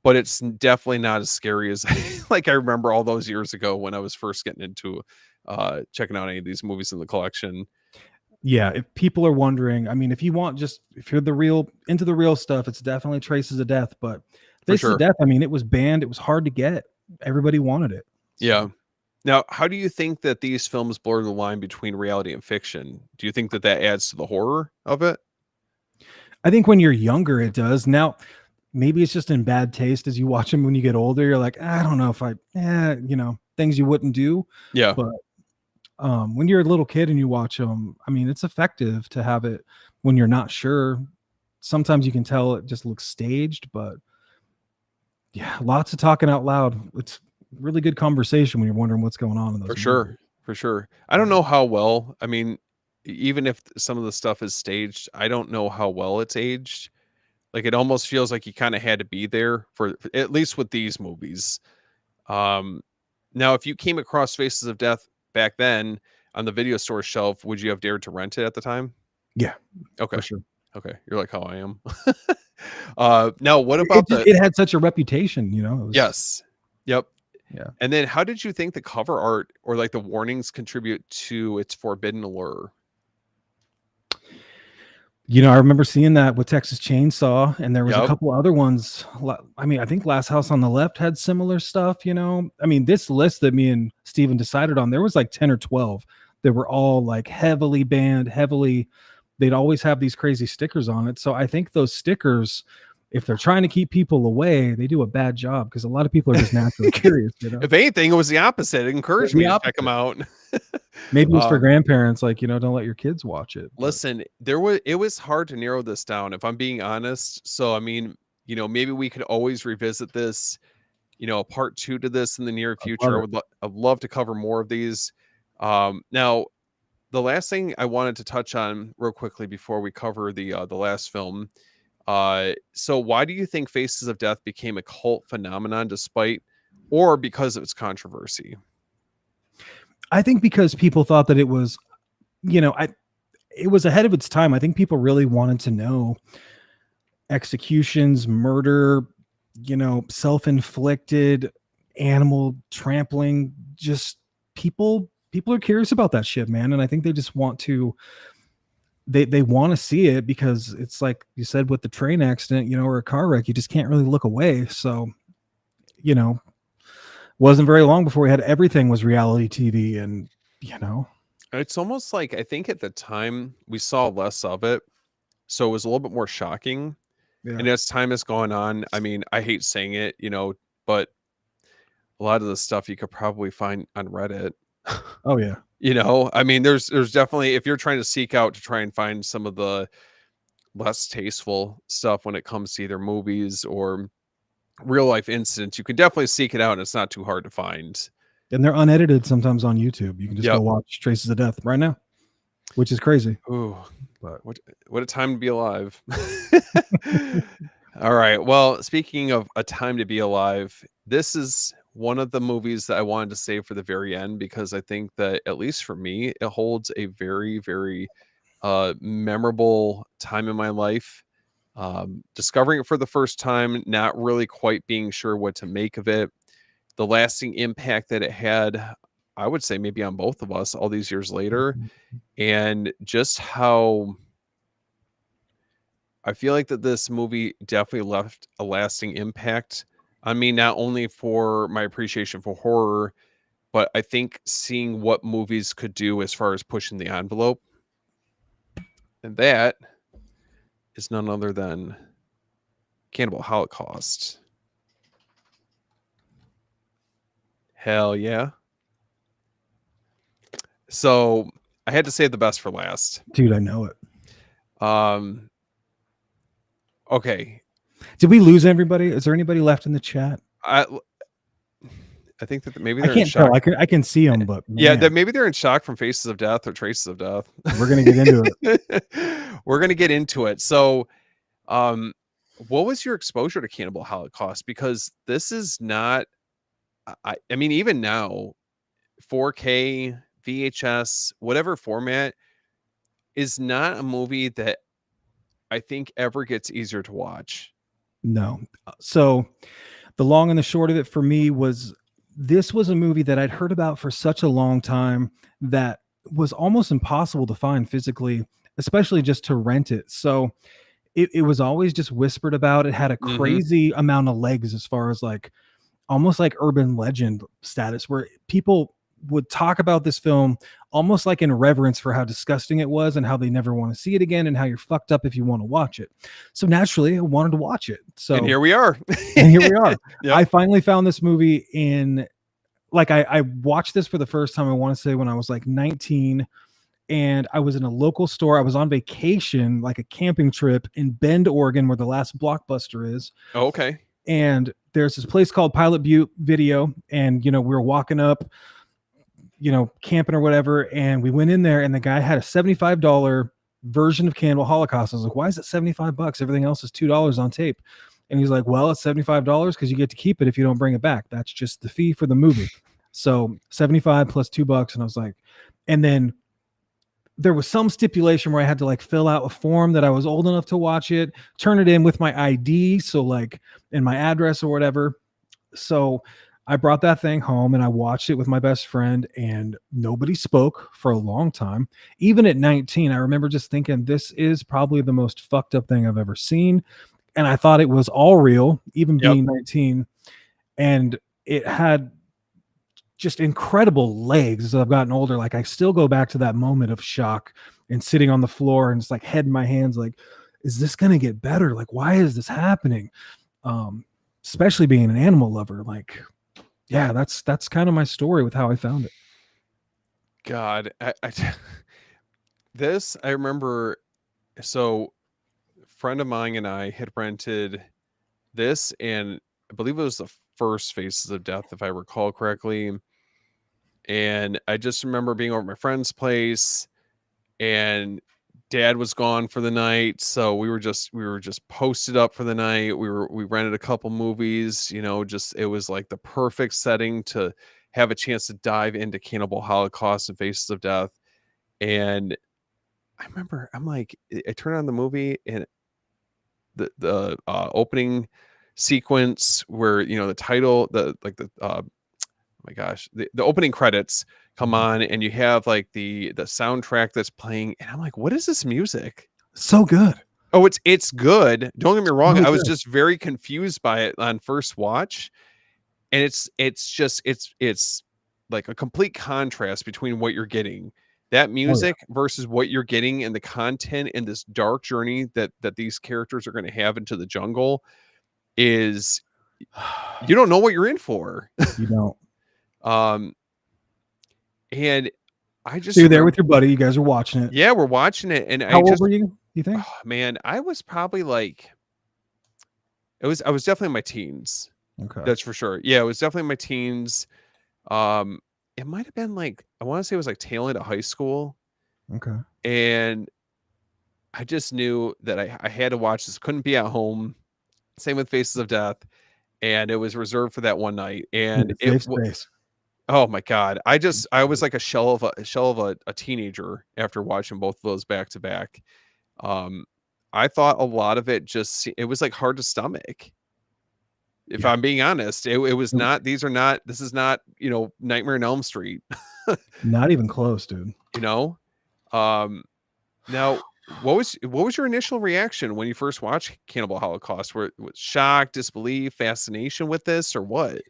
but it's definitely not as scary as like I remember all those years ago when I was first getting into checking out any of these movies in the collection. Yeah, if people are wondering, I mean, if you're the real into the real stuff, it's definitely Traces of Death. But For Traces of sure. Death, I mean, it was banned, it was hard to get. Everybody wanted it. Yeah. So Now, how do you think that these films blur the line between reality and fiction? Do you think that that adds to the horror of it? I think when you're younger, it does. Now, maybe it's just in bad taste as you watch them when you get older. You're like, I don't know if things you wouldn't do. Yeah, But when you're a little kid and you watch them, I mean, it's effective to have it when you're not sure. Sometimes you can tell it just looks staged, but yeah, lots of talking out loud. It's really good conversation when you're wondering what's going on in for those movies. sure. For sure. I don't Yeah. know how well, I mean, even if some of the stuff is staged, I don't know how well it's aged. Like it almost feels like you kind of had to be there for at least with these movies. Um Now if you came across Faces of Death back then on the video store shelf, would you have dared to rent it at the time? Yeah, Okay. for sure. Okay. You're like how I am. Now what It about just the it had such a reputation, it was yes. Yep. yeah. And then how did you think the cover art or like the warnings contribute to its forbidden allure? I remember seeing that with Texas Chainsaw, and there was a Yep. couple other ones. I mean, I think Last House on the Left had similar stuff. I mean, this list that me and Steven decided on, there was like 10 or 12 that were all like heavily banned, they'd always have these crazy stickers on it. So I think those stickers, if they're trying to keep people away, they do a bad job because a lot of people are just naturally curious. If anything, it was the opposite. It encouraged The me to check them opposite. out. Maybe it's for Um, grandparents, like, don't let your kids watch it, but listen, it was hard to narrow this down, if I'm being honest. So, I mean, maybe we could always revisit this, a part 2 to this in the near I love future. it. I'd love to cover more of these. Now, the last thing I wanted to touch on real quickly before we cover the last film. So why do you think Faces of Death became a cult phenomenon despite or because of its controversy? I think because people thought that it was, it was ahead of its time. I think people really wanted to know executions, murder, self-inflicted animal trampling. Just people are curious about that shit, man. And I think they just want to they want to see it because it's like you said with the train accident, or a car wreck, you just can't really look away. So, you know, wasn't very long before we had everything was reality TV and, you know, It's almost like I think at the time we saw less of it, so it was a little bit more shocking. yeah. And as time has gone on, I mean, I hate saying it, but a lot of the stuff you could probably find on Reddit. Oh yeah. I mean, there's definitely, if you're trying to seek out to try and find some of the less tasteful stuff when it comes to either movies or real life incidents, you can definitely seek it out and it's not too hard to find. And they're unedited sometimes on YouTube. You can just go Yep. watch Traces of Death right now, which is crazy. Ooh, But what a time to be alive. All right. Well, speaking of a time to be alive, this is one of the movies that I wanted to save for the very end because I think that, at least for me, it holds a very, very memorable time in my life. Discovering it for the first time, not really quite being sure what to make of it, the lasting impact that it had, I would say maybe on both of us all these years later, and just how I feel like that this movie definitely left a lasting impact on me, not only for my appreciation for horror, but I think seeing what movies could do as far as pushing the envelope. And that is none other than Cannibal Holocaust. Hell yeah. So I had to save the best for last. dude, I know it. Um, okay. Did we lose everybody? Is there anybody left in the chat? I I think that maybe I they're in can't tell. shock. I can see them, but Yeah, man, that maybe they're in shock from Faces of Death or Traces of Death. we're gonna get into it. We're gonna get into it. So, um, what was your exposure to Cannibal Holocaust? Because this is not. I mean, even now, 4K, VHS, whatever format, is not a movie that I think ever gets easier to watch. No. So the long and the short of it for me was this was a movie that I'd heard about for such a long time that was almost impossible to find physically, especially just to rent it. So it was always just whispered about. It had a Hmm. crazy amount of legs as far as like almost like urban legend status, where people would talk about this film almost like in reverence for how disgusting it was and how they never want to see it again and how you're fucked up if you want to watch it. So naturally, I wanted to watch it. And So here we are. and here we are. Yep. I finally found this movie in like I watched this for the first time, I want to say when I was like 19, and I was in a local store. I was on vacation, like a camping trip in Bend, Oregon, where the last Blockbuster is. Oh, okay. And there's this place called Pilot Butte Video, and we were walking up, camping or whatever, and we went in there, and the guy had a $75 version of Cannibal Holocaust. I was like, why is it $75? Everything else is $2 on tape. And he's like, well, it's $75 because you get to keep it if you don't bring it back. That's just the fee for the movie. So 75 plus $2. And I was like, and then there was some stipulation where I had to like fill out a form that I was old enough to watch it, turn it in with my ID. So like, and my address or whatever. So I brought that thing home and I watched it with my best friend, and nobody spoke for a long time. Even at 19, I remember just thinking, this is probably the most fucked up thing I've ever seen. And I thought it was all real, even Yep. being 19. And it had just incredible legs as I've gotten older. Like I still go back to that moment of shock and sitting on the floor and just like head in my hands, like, is this going to get better? Like, why is this happening? Especially being an animal lover. Like, yeah, that's kind of my story with how I found it. God, this I remember. So, a friend of mine and I had rented this, and I believe it was the first Faces of Death, if I recall correctly. And I just remember being over at my friend's place, and dad was gone for the night, so we were just posted up for the night. We rented a couple movies, just it was like the perfect setting to have a chance to dive into Cannibal Holocaust and Faces of Death. And I remember I'm like, I turn on the movie, and the opening sequence where the title, oh my gosh, the opening credits come Mhm. on, and you have like the soundtrack that's playing, and I'm like, what is this music? So good. Oh, it's good, don't get me wrong. Really I was good. just very confused by it on first watch, and it's like a complete contrast between what you're getting, that Oh, yeah. music versus what you're getting in the content in this dark journey that these characters are going to have into the jungle. Is You don't know what you're in for. You don't. um and I So just you're there remember, with your buddy, you guys are watching it. yeah, we're watching it, and How old were you think? oh man, I was probably like, I was definitely in my teens. Okay, That's for sure. Yeah, it was definitely in my teens. Um, it might have been like, I want to say it was like tail end of high school, okay. and I just knew that I had to watch this. Couldn't be at home. Same with Faces of Death, and it was reserved for that one night. Need And a safe space. oh my god, I was like a shell of a teenager after watching both of those back to back. Um, I thought a lot of it it was like hard to stomach. If Yeah. I'm being honest, it was not. This is not, Nightmare on Elm Street. Not even close, dude. You know. Um, Now, what was your initial reaction when you first watched Cannibal Holocaust? Was shock, disbelief, fascination with this, or what?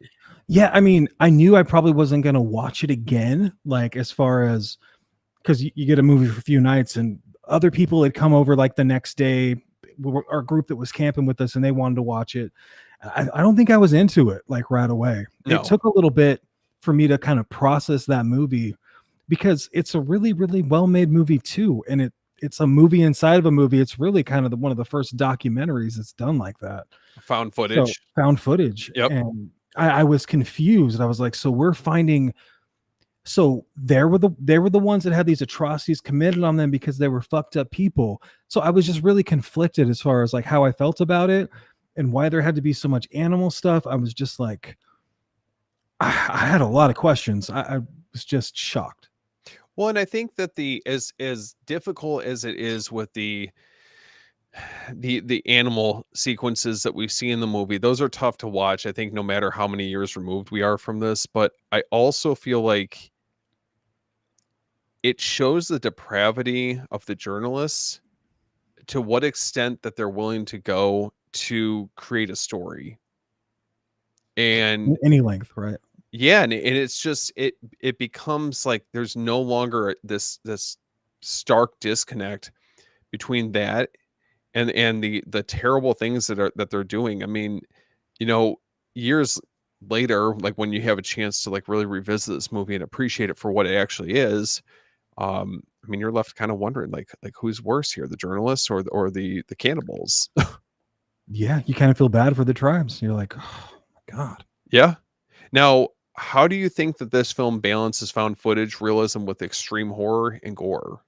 Yeah, I mean, I knew I probably wasn't gonna watch it again, like, as far as 'cause you get a movie for a few nights, and other people had come over, like, the next day, our group that was camping with us, and they wanted to watch it. I don't think I was into it, like, right away. It No, took a little bit for me to kind of process that movie because it's a really, really well-made movie too, and it's a movie inside of a movie. It's really kind of one of the first documentaries that's done like that. found So, footage. found footage, Yep. and I was confused. I was like, "So we're finding so they were the ones that had these atrocities committed on them because they were fucked up people." So I was just really conflicted as far as like how I felt about it and why there had to be so much animal stuff. I was just like, I had a lot of questions. I was just shocked. Well, and I think that the as difficult as it is with the animal sequences that we see in the movie, those are tough to watch. I think no matter how many years removed we are from this, but I also feel like it shows the depravity of the journalists, to what extent that they're willing to go to create a story. And Any length, right? yeah, and it's just it becomes like there's no longer this stark disconnect between that and the terrible things that they're doing. I mean, you know, years later, like when you have a chance to like really revisit this movie and appreciate it for what it actually is, I mean, you're left kind of wondering like who's worse here, the journalists or the cannibals? Yeah, you kind of feel bad for the tribes. You're like, oh my god. Yeah. Now, how do you think that this film balances found footage realism with extreme horror and gore?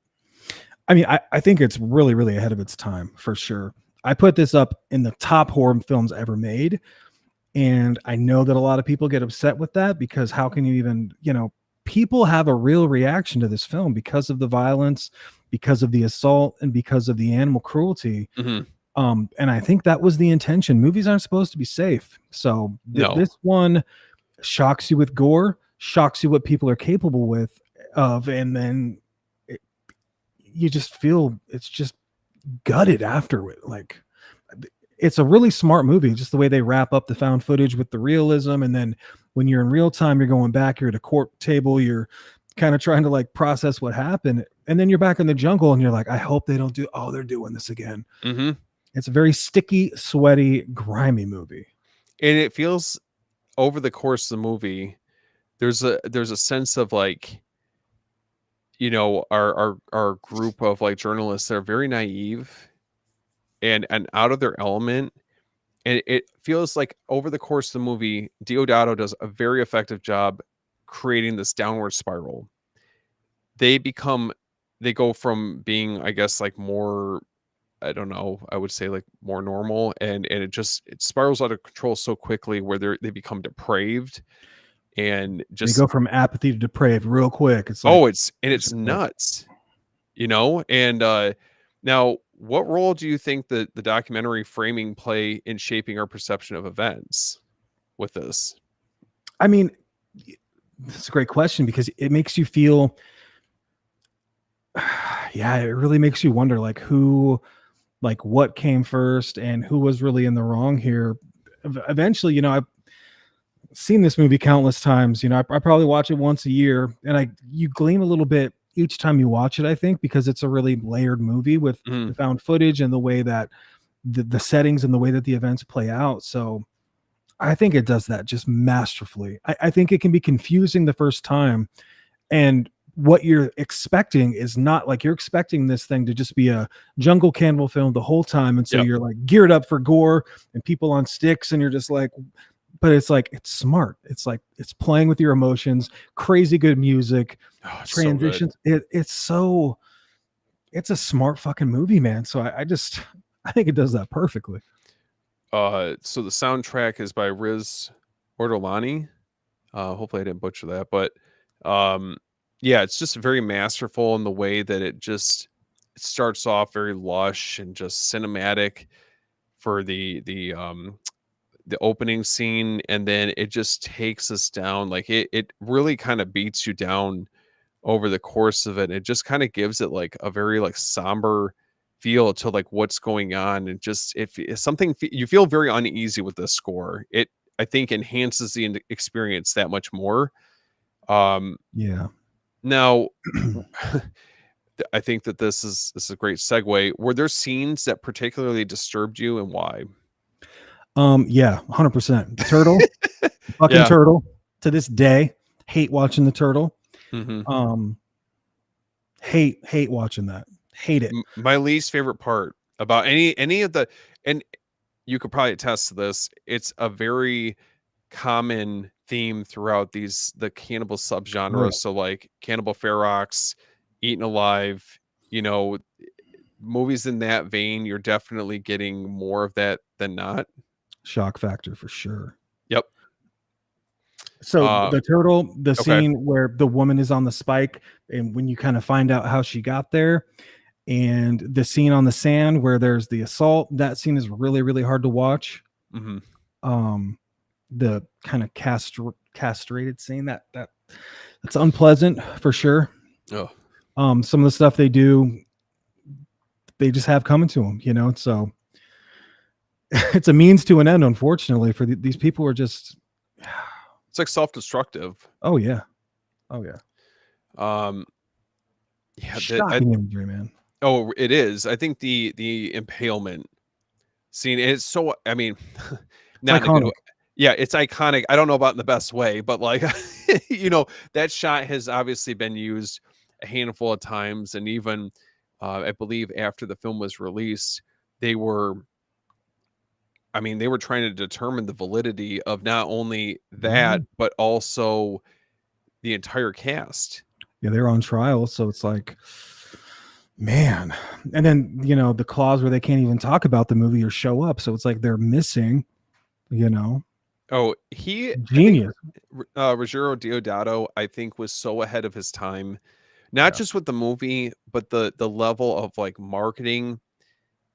I mean, I think it's really, really ahead of its time for sure. I put this up in the top horror films ever made. And I know that a lot of people get upset with that because how can you even, people have a real reaction to this film because of the violence, because of the assault, and because of the animal cruelty. Mhm. And I think that was the intention. Movies aren't supposed to be safe. So No. this one shocks you with gore, shocks you what people are capable of, and then it, you just feel it's just gutted afterward. Like it's a really smart movie, just the way they wrap up the found footage with the realism. And then when you're in real time, you're going back, you're at a court table, you're kind of trying to like process what happened. And then you're back in the jungle and you're like, I hope they don't do, oh, they're doing this again. Mhm. It's a very sticky, sweaty, grimy movie. And it feels, over the course of the movie, there's a sense of like you know, our group of like journalists that are very naive and out of their element. And it feels like over the course of the movie, Deodato does a very effective job creating this downward spiral. They become they go from being, I guess, like more, I don't know, I would say like more normal, and it spirals out of control so quickly where they become depraved and They just go from apathy to depraved real quick. It's like oh, it's like, nuts, you know? And now what role do you think that the documentary framing play in shaping our perception of events with this? I mean, that's a great question because it makes you feel, yeah, it really makes you wonder like who, like what came first and who was really in the wrong here. Eventually, I've seen this movie countless times. I probably watch it once a year, and you glean a little bit each time you watch it. I think because it's a really layered movie with the Mhm. found footage and the way that the settings and the way that the events play out. So I think it does that just masterfully. I think it can be confusing the first time, and what you're expecting is not like you're expecting this thing to just be a jungle cannibal film the whole time, and so Yep. you're like geared up for gore and people on sticks, and you're just like, but it's like it's smart. It's like it's playing with your emotions, crazy good music, Oh, it's so good. transitions. It's a smart fucking movie, man. So I just I think it does that perfectly. So the soundtrack is by Riz Ortolani. Hopefully I didn't butcher that, but um, yeah, it's just very masterful in the way that it starts off very lush and just cinematic for the opening scene, and then it just takes us down. Like it really kind of beats you down over the course of it. It just kind of gives it like a very like somber feel to like what's going on, and just if something you feel very uneasy with this score. It I think enhances the experience that much more. Um, Yeah. now, I think that this is a great segue. Were there scenes that particularly disturbed you, and why? Yeah, 100%. The turtle, the fucking Yeah. turtle. To this day, hate watching the turtle. Hmm. Um, hate watching that. Hate it. My least favorite part about any of the, and you could probably attest to this. It's a very common theme throughout the cannibal Oh yeah. subgenres. So like Cannibal Ferox, Eaten Alive, you know, movies in that vein, you're definitely getting more of that than not. Shock factor for sure. Yep. So Uh, the turtle, the okay. scene where the woman is on the spike, and when you kind of find out how she got there, and the scene on the sand where there's the assault, that scene is really, really hard to watch. Hmm. Um, the kind of castrated scene that's unpleasant for sure. Oh, Some of the stuff they do, they just have coming to them, So it's a means to an end, unfortunately. For these people are just, it's like self-destructive. oh yeah, oh yeah, Um, yeah. shocking imagery, man. Oh, it is. I think the impalement scene is so. I mean, It's not in a good way. iconic. Yeah, it's iconic. I don't know about in the best way, but like, you know, that shot has obviously been used a handful of times, and even I believe after the film was released, they were. I mean, they were trying to determine the validity of not only that, Mhm. but also the entire cast. Yeah, they're on trial, so it's like, man. And then the clause where they can't even talk about the movie or show up, so it's like they're missing. You know, Oh, I think genius. Ruggiero Deodato, I think, was so ahead of his time, not Yeah. just with the movie, but the level of like marketing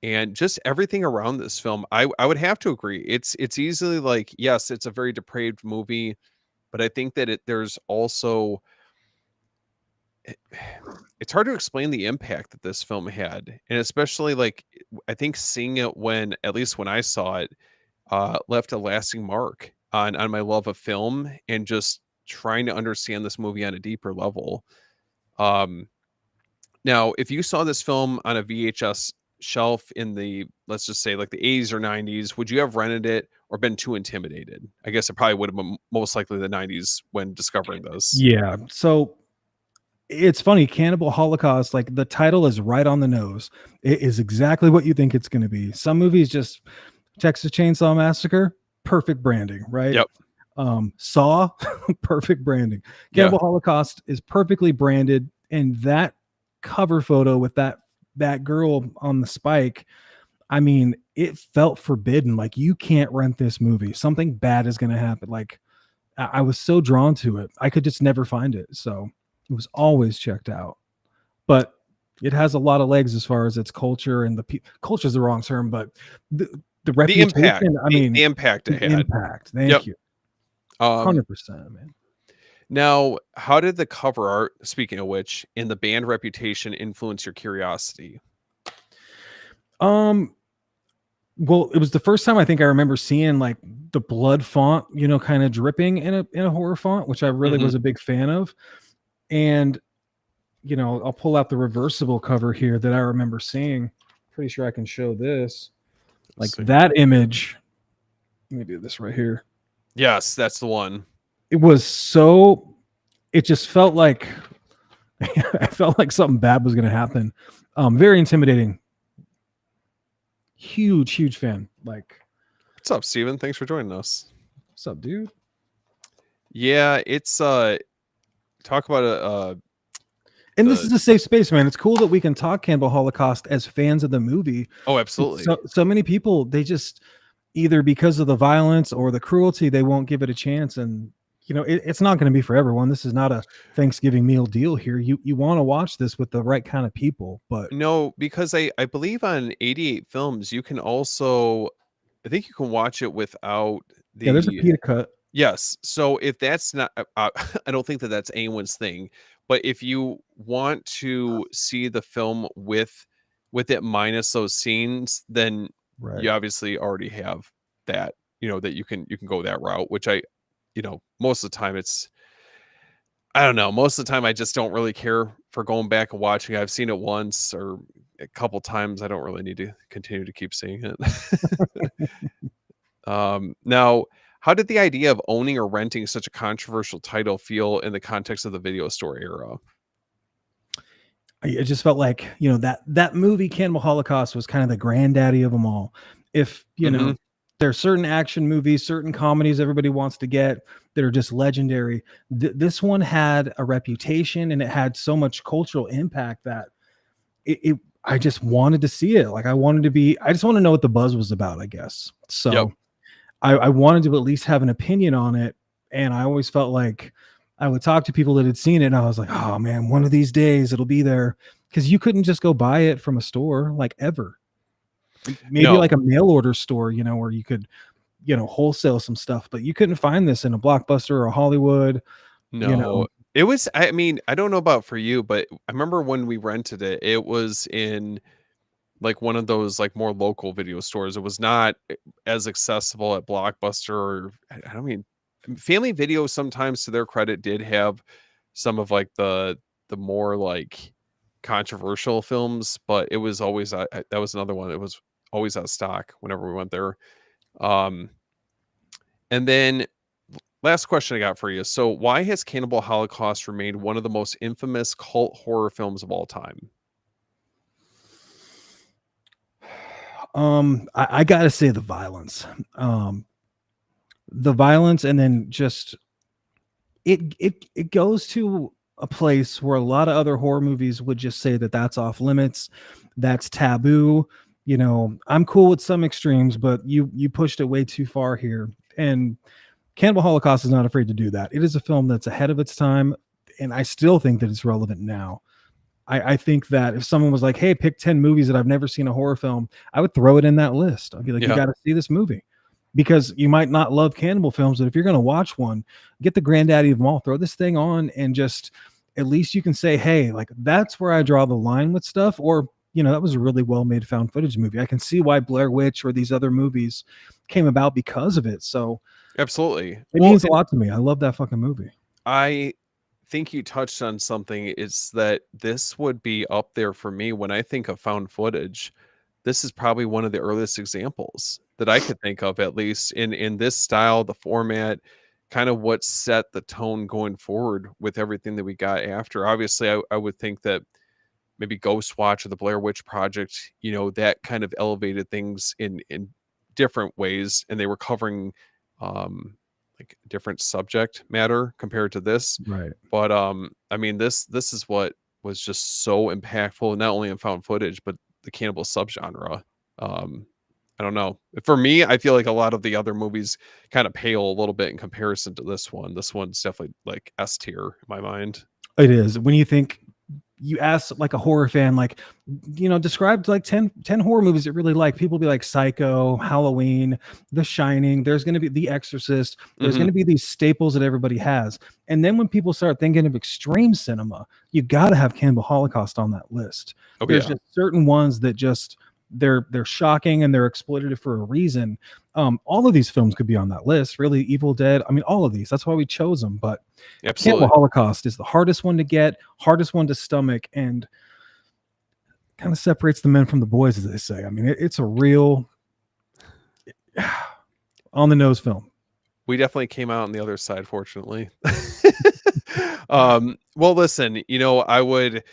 and just everything around this film. I would have to agree. It's easily like, yes, it's a very depraved movie, but I think that there's also it- it's hard to explain the impact that this film had, and especially like I think seeing it when, at least when I saw it, left a lasting mark on my love of film and just trying to understand this movie on a deeper level. Um, Now, if you saw this film on a VHS shelf in the, let's just say, like the 80s or 90s, would you have rented it or been too intimidated? I guess it probably would have been most likely the 90s when discovering this. Yeah. So It's funny, Cannibal Holocaust, like the title is right on the nose. It is exactly what you think it's going to be. Some movies just Texas Chainsaw Massacre, perfect branding, right? Yep. Saw, perfect branding. Yeah. Cannibal Holocaust is perfectly branded, and that cover photo with that girl on the spike, I mean, it felt forbidden. Like you can't rent this movie. Something bad is going to happen. Like I was so drawn to it. I could just never find it. So it was always checked out. But it has a lot of legs as far as its culture and culture is the wrong term, but the, the The impact, reputation. I the mean, impact it the had. impact. Yep. Thank you. Um, 100%, man. Now, how did the cover art, speaking of which, and the band reputation influence your curiosity? Um, well, it was the first time I think I remember seeing like the blood font, kind of dripping in a horror font, which I really Mhm. was a big fan of. And I'll pull out the reversible cover here that I remember seeing. Pretty sure I can show this. Let's Like see. that image. Let me do this right here. Yes, that's the one. It was so. It just felt like I felt like something bad was going to happen. Very intimidating. Huge, huge fan. Like, What's up, Steven? Thanks for joining us. what's up, dude? Yeah, it's talk about And this the is a safe space, man. It's cool that we can talk Cannibal Holocaust as fans of the movie. oh, So, absolutely. so many people, they just either because of the violence or the cruelty, they won't give it a chance. And it's not going to be for everyone. This is not a Thanksgiving meal deal here. You want to watch this with the right kind of people, but No, because I believe on 88 Films you can also, I think you can watch it without yeah, there's a the. pita cut. Yes. So if that's not, I don't think that that's anyone's thing. But if you want to see the film with it minus those scenes, then Right. you obviously already have that. That you can go that route. Which most of the time it's, I don't know. Most of the time I just don't really care for going back and watching. I've seen it once or a couple times. I don't really need to continue to keep seeing it. Now, how did the idea of owning or renting such a controversial title feel in the context of the video store era? It just felt like that movie Cannibal Holocaust was kind of the granddaddy of them all. If Mhm. there are certain action movies, certain comedies everybody wants to get that are just legendary. This one had a reputation and it had so much cultural impact that I just wanted to see it. Like I just want to know what the buzz was about, I guess. Yep. So I wanted to at least have an opinion on it. And I always felt like I would talk to people that had seen it and I was like, oh man, one of these days it'll be there. Because you couldn't just go buy it from a store like ever. Maybe No, like a mail order store, where you could, wholesale some stuff, but you couldn't find this in a Blockbuster or a Hollywood, you know. no. It was, I mean, I don't know about for you, but I remember when we rented it, it was in like one of those like more local video stores. It was not as accessible at Blockbuster or I mean Family Video sometimes to their credit did have some of like the more like controversial films, but it was always that was another one. It was always out of stock whenever we went there. Um and then last question I got for you. So why has Cannibal Holocaust remained one of the most infamous cult horror films of all time? I gotta say um the violence, and then just it goes to a place where a lot of other horror movies would just say that that's off limits, that's taboo. I'm cool with some extremes, but you pushed it way too far here. And Cannibal Holocaust is not afraid to do that. It is a film that's ahead of its time, and I still think that it's relevant now. I think that if someone was like, hey, pick 10 movies that I've never seen a horror film, I would throw it in that list. I'd be like, you Yeah. got to see this movie, because you might not love cannibal films, but if you're going to watch one, get the granddaddy of them all, throw this thing on, and just at least you can say, hey, like that's where I draw the line with stuff. Or, that was a really well made found footage movie. I can see why Blair Witch or these other movies came about because of it. So Absolutely. it Well, means a lot to me. I love that fucking movie. I think you touched on something is that this would be up there for me when I think of found footage. This is probably one of the earliest examples that I could think of, at least in this style, the format. kind of what set the tone going forward with everything that we got after. Obviously, I would think that maybe Ghost Watch or the Blair Witch Project, you know, that kind of elevated things in different ways, and they were covering like different subject matter compared to this. Right. But I mean, this is what was just so impactful, not only in found footage, but the cannibal subgenre. Um, I don't know. For me, I feel like a lot of the other movies kind of pale a little bit in comparison to this one. This one's definitely like S tier in my mind. It is. When you think, you ask like a horror fan, like, describe like 10 horror movies that really like. People be like Psycho, Halloween, The Shining. There's going to be The Exorcist. There's going Hmm. to be these staples that everybody has. And then when people start thinking of extreme cinema, you got to have Cannibal Holocaust on that list. Oh There's yeah, just certain ones that just, they're shocking and they're exploitative for a reason. All of these films could be on that list, really. Evil Dead, I mean, all of these, that's why we chose them. But Cannibal absolutely. Holocaust is the hardest one to get, hardest one to stomach, and kind of separates the men from the boys, as they say. I mean, it's a real on the nose film. We definitely came out on the other side, fortunately. Well, listen, you know, I would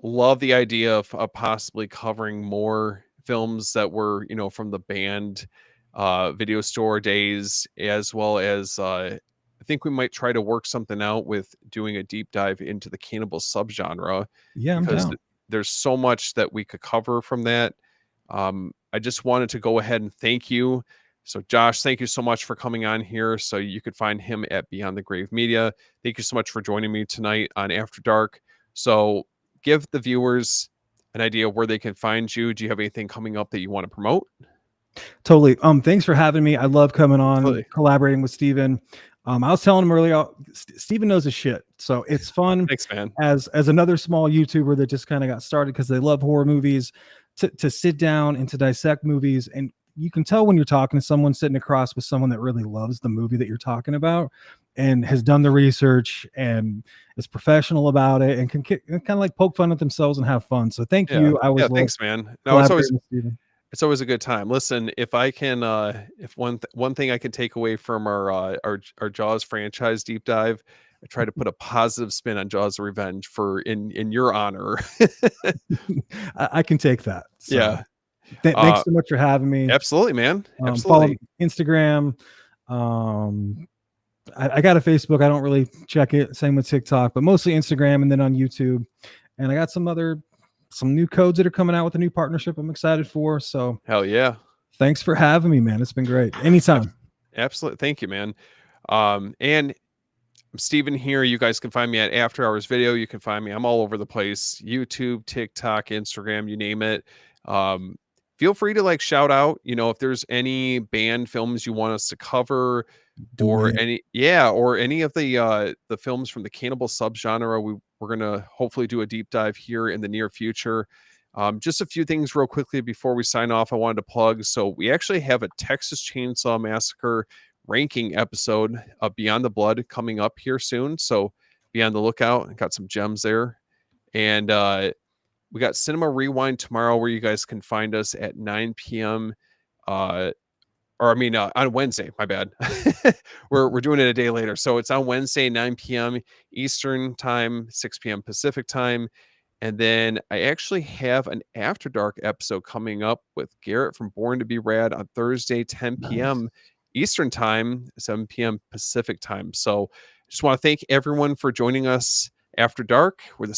love the idea of possibly covering more films that were, you know, from the band video store days, as well as I think we might try to work something out with doing a deep dive into the cannibal subgenre, Yeah, I'm because down. there's so much that we could cover from that. I just wanted to go ahead and thank you. So, Josh, thank you so much for coming on here. So, you could find him at Beyond the Grave Media. Thank you so much for joining me tonight on After Dark. So, give the viewers an idea where they can find you. Do you have anything coming up that you want to promote? Totally. Thanks for having me. I love coming on, Absolutely. collaborating with Steven. I was telling him earlier, Steven knows his shit. So it's fun Thanks, man. as another small YouTuber that just kind of got started because they love horror movies, to sit down and to dissect movies. And you can tell when you're talking to someone sitting across with someone that really loves the movie that you're talking about and has done the research and is professional about it and can kind of like poke fun at themselves and have fun. So thank Yeah. you. I Yeah. always love Thanks, man. No, collaborating with Steven. it's always a good time. Listen, if I can, if one thing I can take away from our Jaws franchise deep dive, I try to put a positive spin on Jaws: Revenge for in your honor. I can take that. So Yeah. thanks Uh, so much for having me. Absolutely, man. Follow Absolutely. me Instagram. I got a Facebook. I don't really check it. Same with TikTok, but mostly Instagram and then on YouTube. And I got some new codes that are coming out with a new partnership I'm excited for. So Hell yeah. thanks for having me, man. It's been great. Anytime. Absolutely. Thank you, man. And I'm Steven here. You guys can find me at After Hours Video. You can find me. I'm all over the place. YouTube, TikTok, Instagram, you name it. Um, Feel free to like shout out, you know, if there's any band films you want us to cover, Do or it. any of the films from the cannibal subgenre. We're gonna hopefully do a deep dive here in the near future. Just a few things real quickly before we sign off. I wanted to plug. So we actually have a Texas Chainsaw Massacre ranking episode of Beyond the Blood coming up here soon. So be on the lookout. Got some gems there. And we got Cinema Rewind tomorrow, where you guys can find us at 9 p.m. Or I mean, on Wednesday. My bad. We're doing it a day later, so it's on Wednesday, 9 p.m. Eastern time, 6 p.m. Pacific time. And then I actually have an After Dark episode coming up with Garrett from Born to Be Rad on Thursday, 10 Nice. p.m. Eastern time, 7 p.m. Pacific time. So just want to thank everyone for joining us after dark. We're the